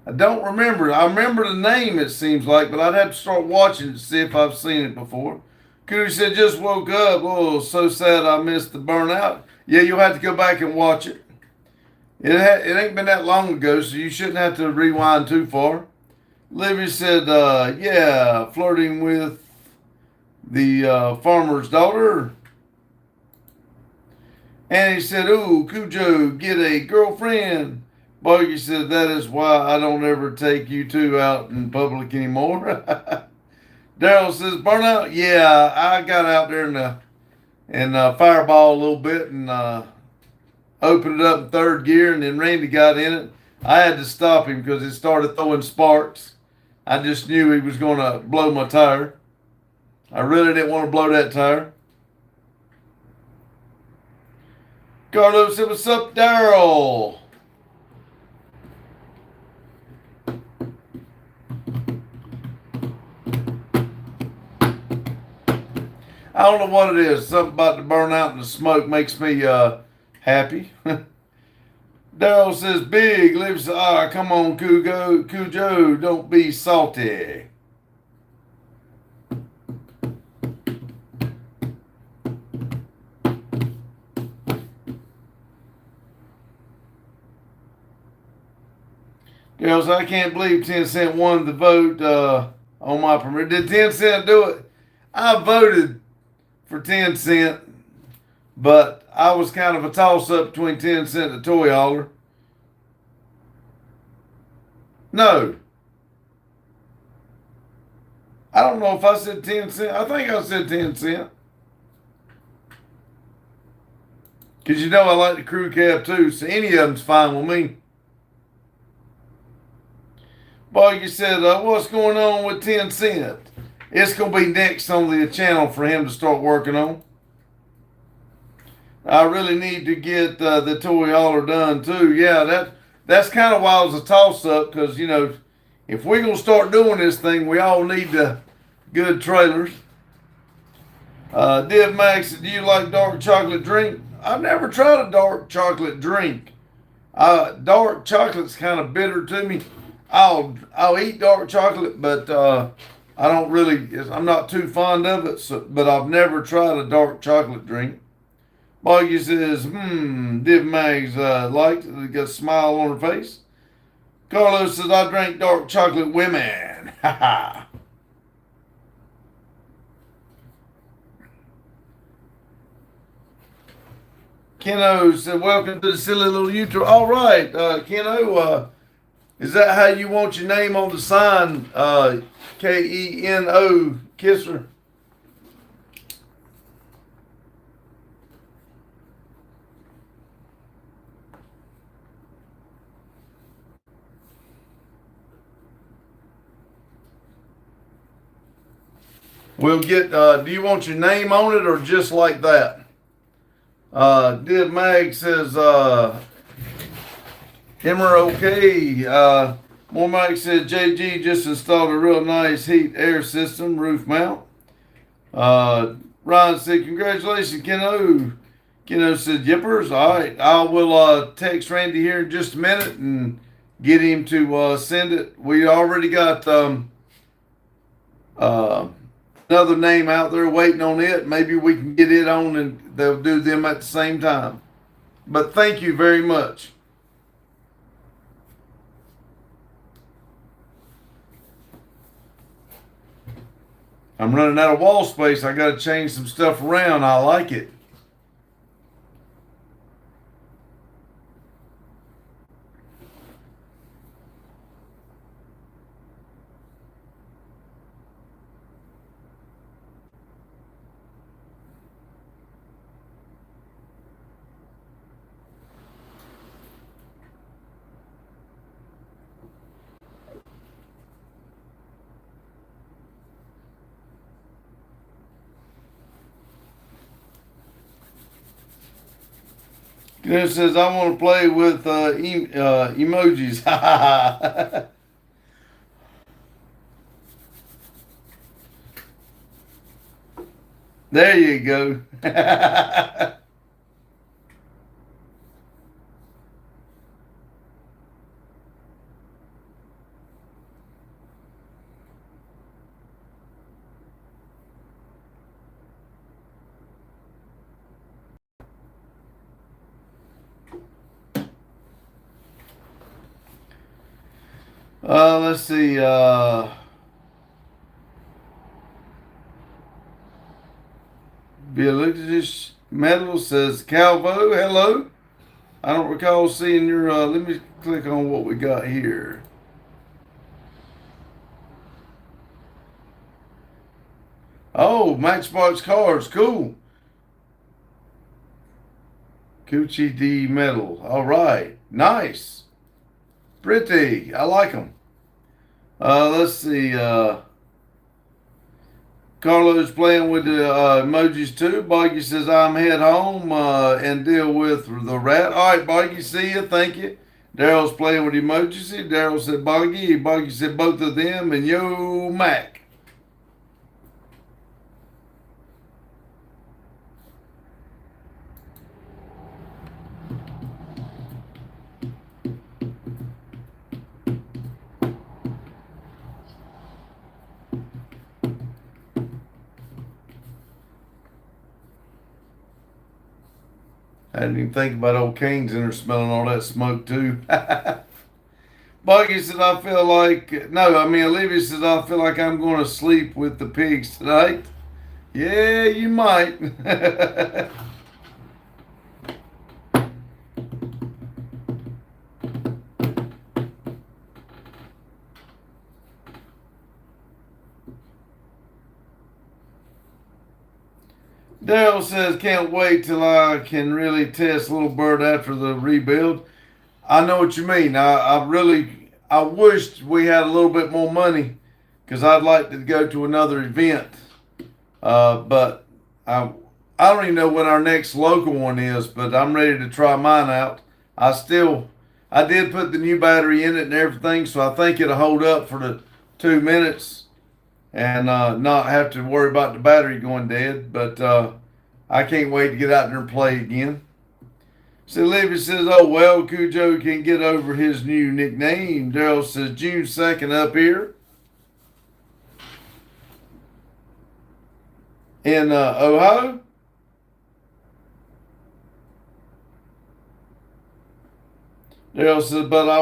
I don't remember. I remember the name, it seems like, but I'd have to start watching it to see if I've seen it before. Cootie said, just woke up. Oh, so sad I missed the burnout. Yeah, you'll have to go back and watch it. It ain't been that long ago, so you shouldn't have to rewind too far. Livy said, yeah, flirting with the farmer's daughter. Annie said, ooh, Cujo, get a girlfriend. Bogey said, that is why I don't ever take you two out in public anymore. Daryl says, burnout? Yeah, I got out there and fireball a little bit and opened it up in third gear, and then Randy got in it. I had to stop him because it started throwing sparks. I just knew he was going to blow my tire. I really didn't want to blow that tire. Carlos said, what's up, Daryl? I don't know what it is. Something about the burnout and the smoke makes me happy. Daryl says, big, lives, come on, Cujo, don't be salty. Daryl says, I can't believe 10 Cent won the vote on my premiere. Did 10 Cent do it? I voted for 10 Cent, but I was kind of a toss-up between 10 Cent and Toy Hauler. No. I don't know if I said 10 Cent. I think I said 10 Cent. Because you know I like the crew cab too, so any of them's fine with me. Boy, you said, what's going on with 10 Cent? It's going to be next on the channel for him to start working on. I really need to get the Toy Hauler done too. Yeah, that's kind of why it was a toss-up, because, you know, if we're going to start doing this thing, we all need the good trailers. Div Max, do you like dark chocolate drink? I've never tried a dark chocolate drink. Dark chocolate's kind of bitter to me. I'll eat dark chocolate, but I don't really, I'm not too fond of it, but I've never tried a dark chocolate drink. Boggy says, Div Mags liked it, got a smile on her face. Carlos says, I drank dark chocolate women. Ha ha. Keno said, welcome to the silly little YouTube. All right, Keno, is that how you want your name on the sign? Keno, Kisser. We'll get, do you want your name on it or just like that? Div Mag says, Emmer okay. More Mike said, JG just installed a real nice heat air system, roof mount. Ryan said, congratulations, Keno. Keno said, yippers. All right, I will text Randy here in just a minute and get him to send it. We already got another name out there waiting on it. Maybe we can get it on and they'll do them at the same time. But thank you very much. I'm running out of wall space. I got to change some stuff around. I like it. It says, I want to play with emojis. Ha ha ha. There you go. Let's see. Biologist Metal says, Calvo, hello. I don't recall seeing your, let me click on what we got here. Oh, Matchbox Cars, cool. Coochie D Metal, all right, nice. Pretty, I like them. Let's see, Carlos playing with the emojis too. Boggy says, I'm head home and deal with the rat. All right, Boggy, see you. Thank you. Daryl's playing with emojis. Daryl said Boggy. Boggy said both of them. And yo, Mac. I didn't even think about old Canes in there smelling all that smoke too. Buggy said, I feel like, no, I mean, Olivia says, I feel like I'm going to sleep with the pigs tonight. Yeah, you might. Daryl says, can't wait till I can really test Little Bird after the rebuild. I know what you mean. I wished we had a little bit more money because I'd like to go to another event. But I don't even know when our next local one is, but I'm ready to try mine out. I did put the new battery in it and everything, so I think it'll hold up for the 2 minutes and not have to worry about the battery going dead. But I can't wait to get out there and play again. So Libby says, oh, well, Cujo can get over his new nickname. Daryl says, June 2nd up here in Ohio. Daryl says, but I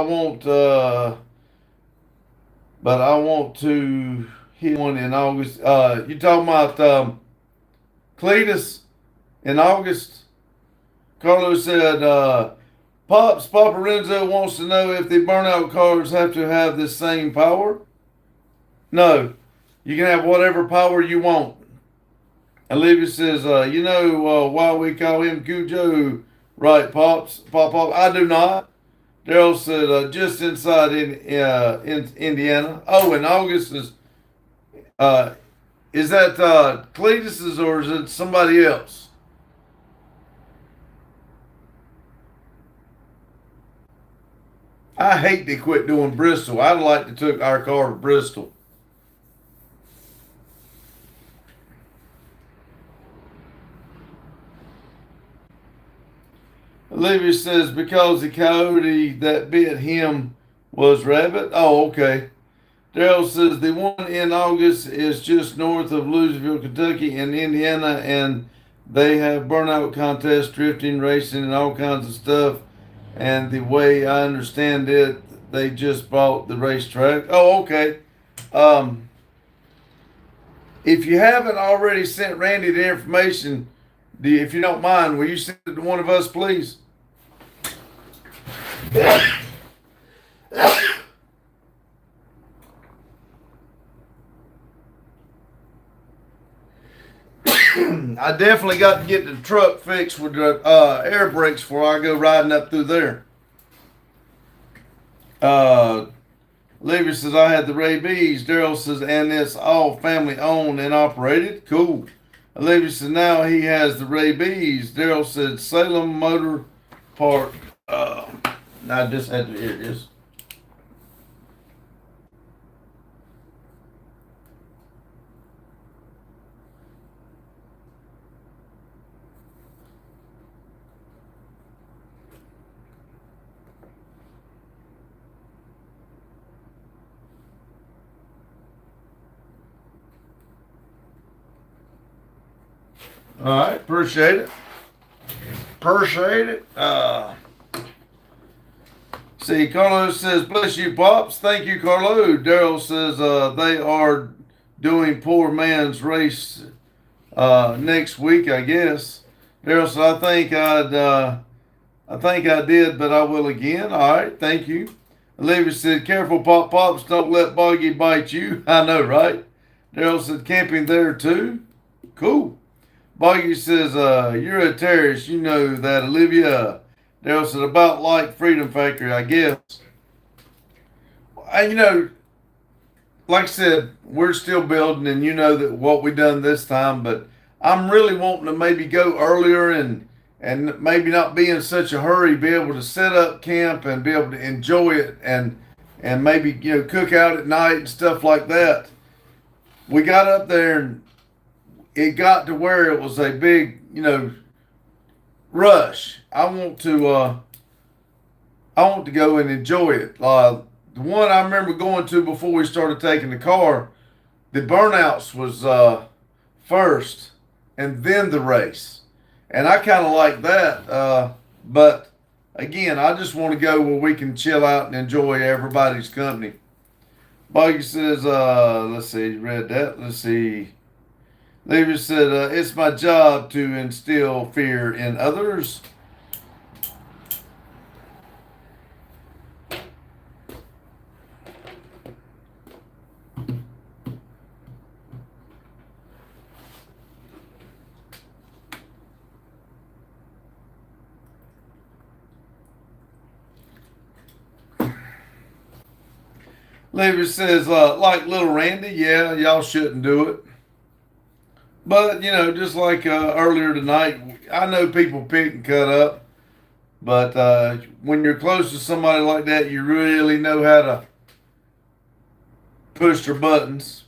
want to hit one in August. You talking about Cletus in August? Carlos said, Pops, Papa Renzo wants to know if the burnout cars have to have the same power. No, you can have whatever power you want. Olivia says, you know why we call him Cujo, right, Pops? Pop. I do not. Daryl said, just inside in Indiana. Oh, and August is that Cletus's or is it somebody else? I hate they quit doing Bristol. I'd like to took our car to Bristol. Olivia says, because the coyote that bit him was rabbit. Oh, okay. Daryl says, the one in August is just north of Louisville, Kentucky in Indiana, and they have burnout contests, drifting, racing, and all kinds of stuff. And the way I understand it, they just bought the racetrack. Oh, okay. If you haven't already sent Randy the information, if you don't mind, will you send it to one of us, please? I definitely got to get the truck fixed with the air brakes before I go riding up through there. Olivia says, I had the rabies. Daryl says, and it's all family owned and operated. Cool. Olivia says, now he has the rabies. Daryl said, Salem Motor park. I just had to, here it is. All right, appreciate it. Appreciate it. See, Carlos says, bless you, Pops. Thank you, Carlo. Daryl says they are doing poor man's race next week, I guess. Daryl said, I think I did, but I will again. All right, thank you. Olivia said, careful, Pops, don't let Boggy bite you. I know, right? Daryl said, camping there too? Cool. Boggy says, you're a terrorist. You know that, Olivia. Daryl said, about like Freedom Factory, I guess. You know, like I said, we're still building, and you know that what we done this time, but I'm really wanting to maybe go earlier and maybe not be in such a hurry, be able to set up camp and be able to enjoy it and maybe, you know, cook out at night and stuff like that. We got up there and it got to where it was a big, you know, rush. I want to go and enjoy it. The one I remember going to before we started taking the car, the burnouts was first and then the race. And I kind of like that. But again, I just want to go where we can chill out and enjoy everybody's company. Buggy says, let's see, read that. Let's see. Lever said, it's my job to instill fear in others. Lever says, like little Randy, yeah, y'all shouldn't do it. But, you know, just like earlier tonight, I know people pick and cut up. But when you're close to somebody like that, you really know how to push their buttons.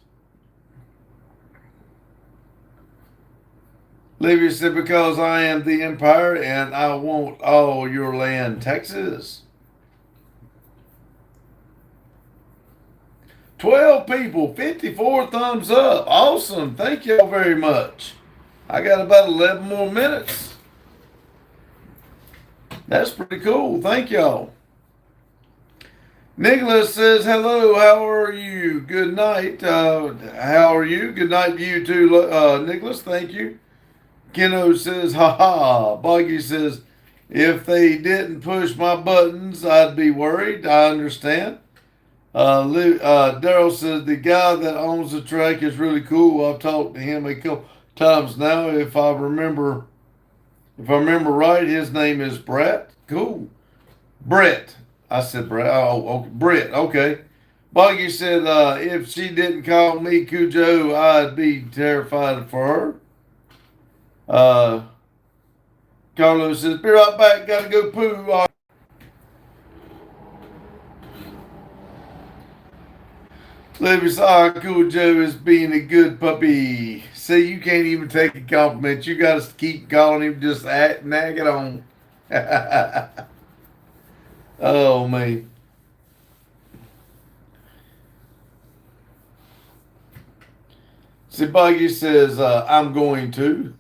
Livia said, because I am the empire and I want all your land, Texas. 12 people, 54 thumbs up. Awesome. Thank y'all very much. I got about 11 more minutes. That's pretty cool. Thank y'all. Nicholas says, hello, how are you? Good night. How are you? Good night to you too, Nicholas. Thank you. Keno says, haha. Boggy says, if they didn't push my buttons, I'd be worried. I understand. Daryl says the guy that owns the track is really cool. I've talked to him a couple times now. If I remember right, his name is Brett. Cool. Brett. I said Brett. Oh, okay. Brett. Okay. Boggy said, if she didn't call me Cujo, I'd be terrified for her. Carlos says, be right back. Gotta go poo. Libby saw Cool Joe is being a good puppy. See, you can't even take a compliment. You got to keep calling him, just nag it on. Oh, man. See, Buggy says, I'm going to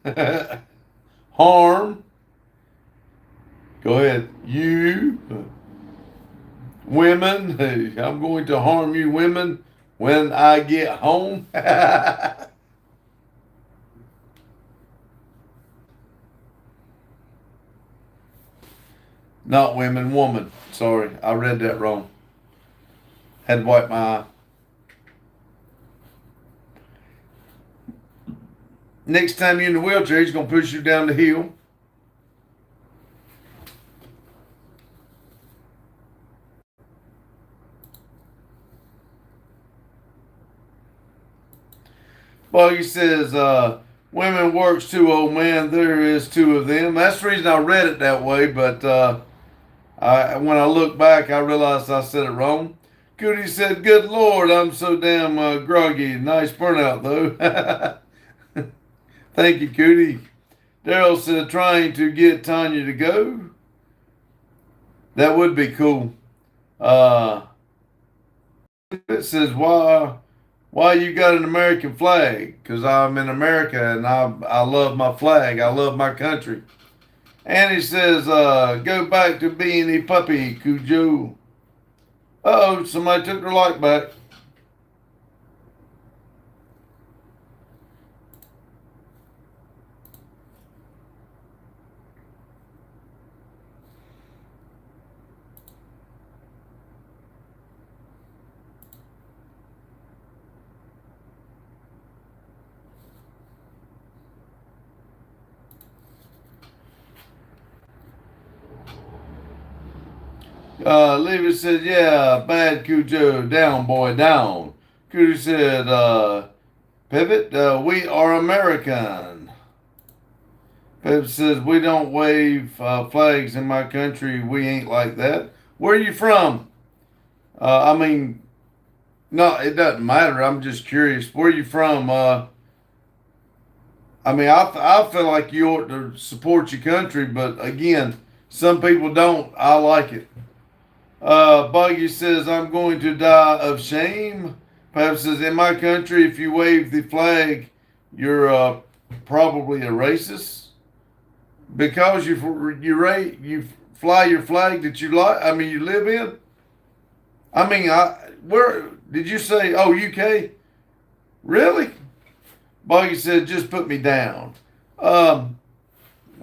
harm. Go ahead. You women. I'm going to harm you women when I get home. Not women, woman. Sorry, I read that wrong. Had to wipe my eye. Next time you're in the wheelchair, he's going to push you down the hill. Well, he says, women works too, old man. There is two of them. That's the reason I read it that way, but when I look back, I realized I said it wrong. Cootie said, good Lord, I'm so damn groggy. Nice burnout, though. Thank you, Cootie. Daryl said, trying to get Tanya to go. That would be cool. It says, why you got an American flag? Because I'm in America and I love my flag. I love my country. And he says, go back to being a puppy, Cujo. Uh-oh, somebody took their light back. Levy said, yeah, bad Cujo, down, boy, down. Cootie said, Pivot, we are American. Pivot says, we don't wave flags in my country. We ain't like that. Where are you from? I mean, no, it doesn't matter. I'm just curious. Where are you from? I mean, I feel like you ought to support your country, but again, some people don't. I like it. Buggy says, I'm going to die of shame. Pap says, in my country, if you wave the flag, you're probably a racist. Because you fly your flag that you like, I mean, you live in. I mean, where did you say, oh, UK? Really? Buggy said, just put me down. Well,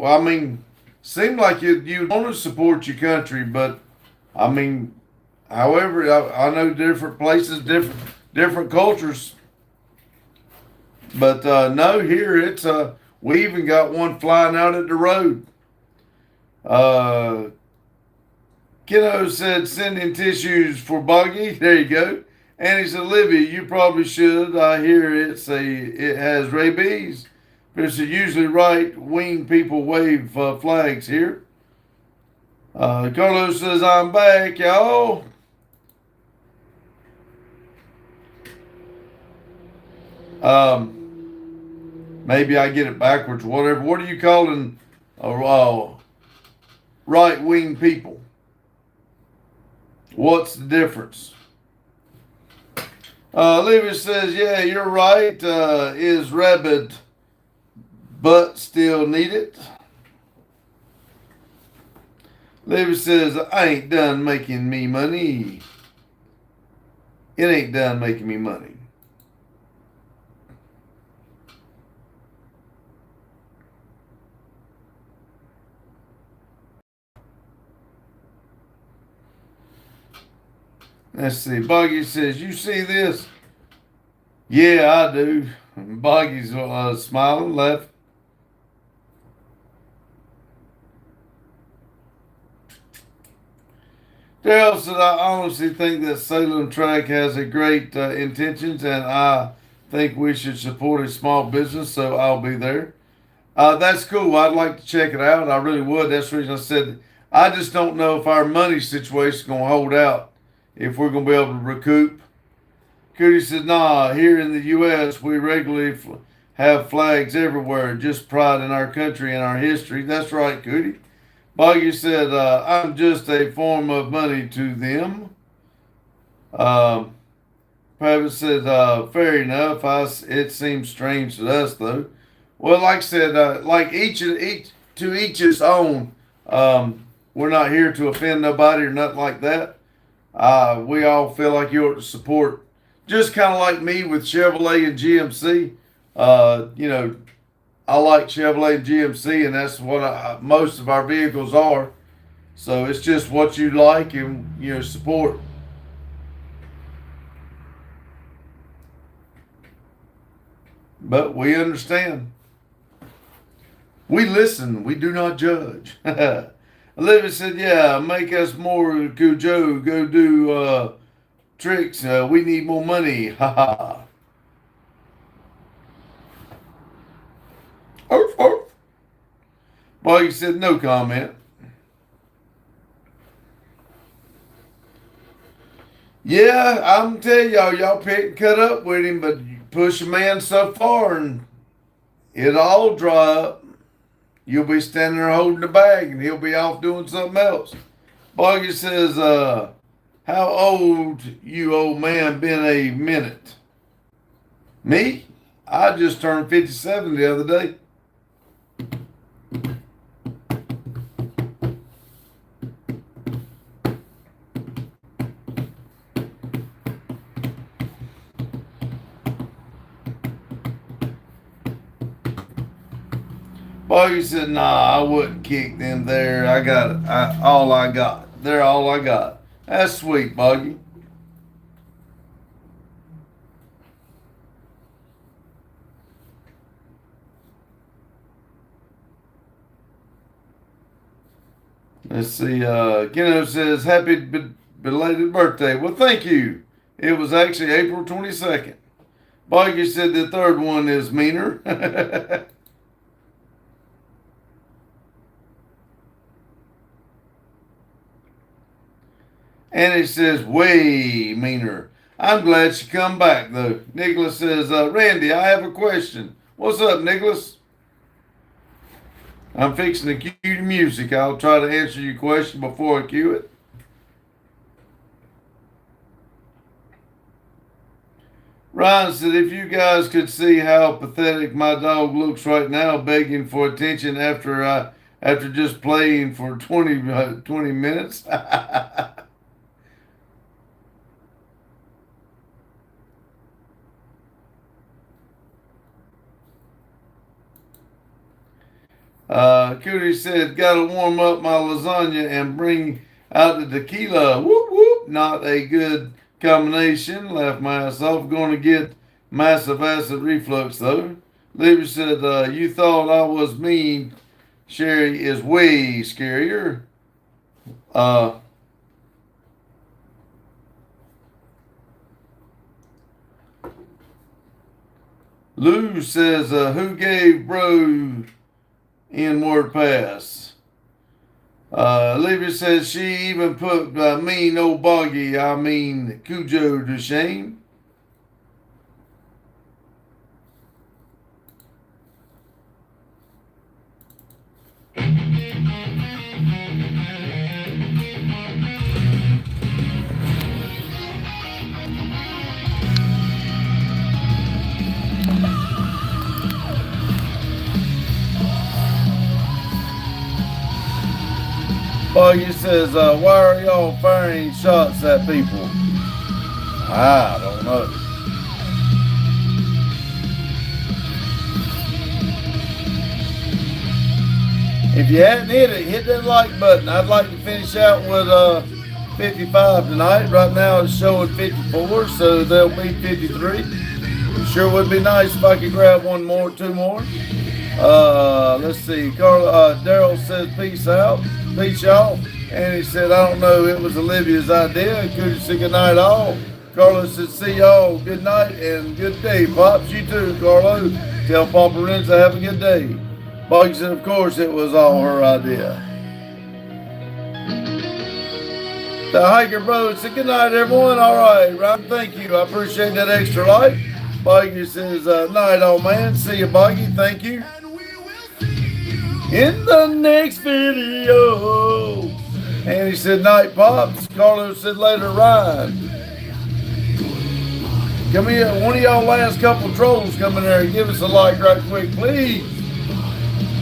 I mean, seemed like you want to support your country, but I mean, however, I know different places, different cultures. But no, here it's we even got one flying out at the road. Kiddo said sending tissues for Buggy. There you go. And he said, Olivia, you probably should. I hear it has rabies. But it's usually right-wing people wave flags here. Carlos says, I'm back, y'all. Maybe I get it backwards, whatever. What are you calling right-wing people? What's the difference? Lewis says, yeah, you're right. Is rabid, but still needed. Lewis says, I ain't done making me money. It ain't done making me money. Let's see. Boggy says, you see this? Yeah, I do. Boggy's smiling, left. Daryl said, I honestly think that Salem Track has a great intentions, and I think we should support a small business, so I'll be there. That's cool. I'd like to check it out. I really would. That's the reason I said I just don't know if our money situation is going to hold out, if we're going to be able to recoup. Cootie said, nah, here in the U.S., we regularly have flags everywhere, just pride in our country and our history. That's right, Cootie. Boggy said, I'm just a form of money to them. Travis said, fair enough. It seems strange to us, though. Well, like I said, like each to each his own. We're not here to offend nobody or nothing like that. We all feel like you ought to support, just kind of like me with Chevrolet and GMC. You know, I like Chevrolet and GMC, and that's what most of our vehicles are. So it's just what you like and, you know, support. But we understand. We listen. We do not judge. Olivia said, yeah, make us more Cujo. Go do tricks. We need more money. Ha ha. Arf, arf. Boggy said no comment. Yeah, I'm telling y'all pick and cut up with him, but you push a man so far and it'll all dry up. You'll be standing there holding the bag and he'll be off doing something else. Boggy says, how old you old man been a minute? Me? I just turned 57 the other day. Boggy said, nah, I wouldn't kick them there. I got all I got. They're all I got. That's sweet, Boggy. Let's see. Keno says, happy belated birthday. Well, thank you. It was actually April 22nd. Boggy said the third one is meaner. And he says, way meaner. I'm glad she come back, though. Nicholas says, Randy, I have a question. What's up, Nicholas? I'm fixing to cue the music. I'll try to answer your question before I cue it. Ryan said, if you guys could see how pathetic my dog looks right now, begging for attention after just playing for 20 minutes. Cootie said, gotta warm up my lasagna and bring out the tequila. Whoop, whoop. Not a good combination. Laughed my ass off. Going to get massive acid reflux, though. Libby said, you thought I was mean. Sherry is way scarier. Lou says, who gave bro inward pass? Libby says she even put mean old Boggy, I mean Cujo, to shame. Boggy says, why are y'all firing shots at people? I don't know. If you hadn't hit it, hit that like button. I'd like to finish out with 55 tonight. Right now it's showing 54, so there'll be 53. It sure would be nice if I could grab two more. Let's see. Daryl says peace out. Peace y'all. And he said, I don't know, it was Olivia's idea. Could you say good night all? Carlos said, see y'all. Good night and good day. Pops, you too, Carlo. Tell Papa Renza have a good day. Boggy said, of course, it was all her idea. The Hiker Brother said, good night, everyone. All right, Ryan, thank you. I appreciate that extra light. Boggy says, night, old man. See you, Boggy. Thank you. In the next video. And he said, night, Pops. Carlos said, later, Ryan. Come here, one of y'all last couple trolls come in there and give us a like right quick, please.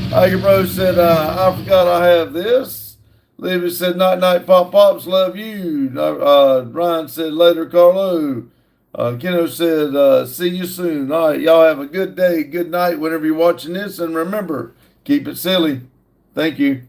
Hiker Bro said, I forgot I have this. Libby said, night, night, Pops, love you. Ryan said, later, Carlo. Keno said, see you soon. All right, y'all have a good day, good night whenever you're watching this. And remember, keep it silly. Thank you.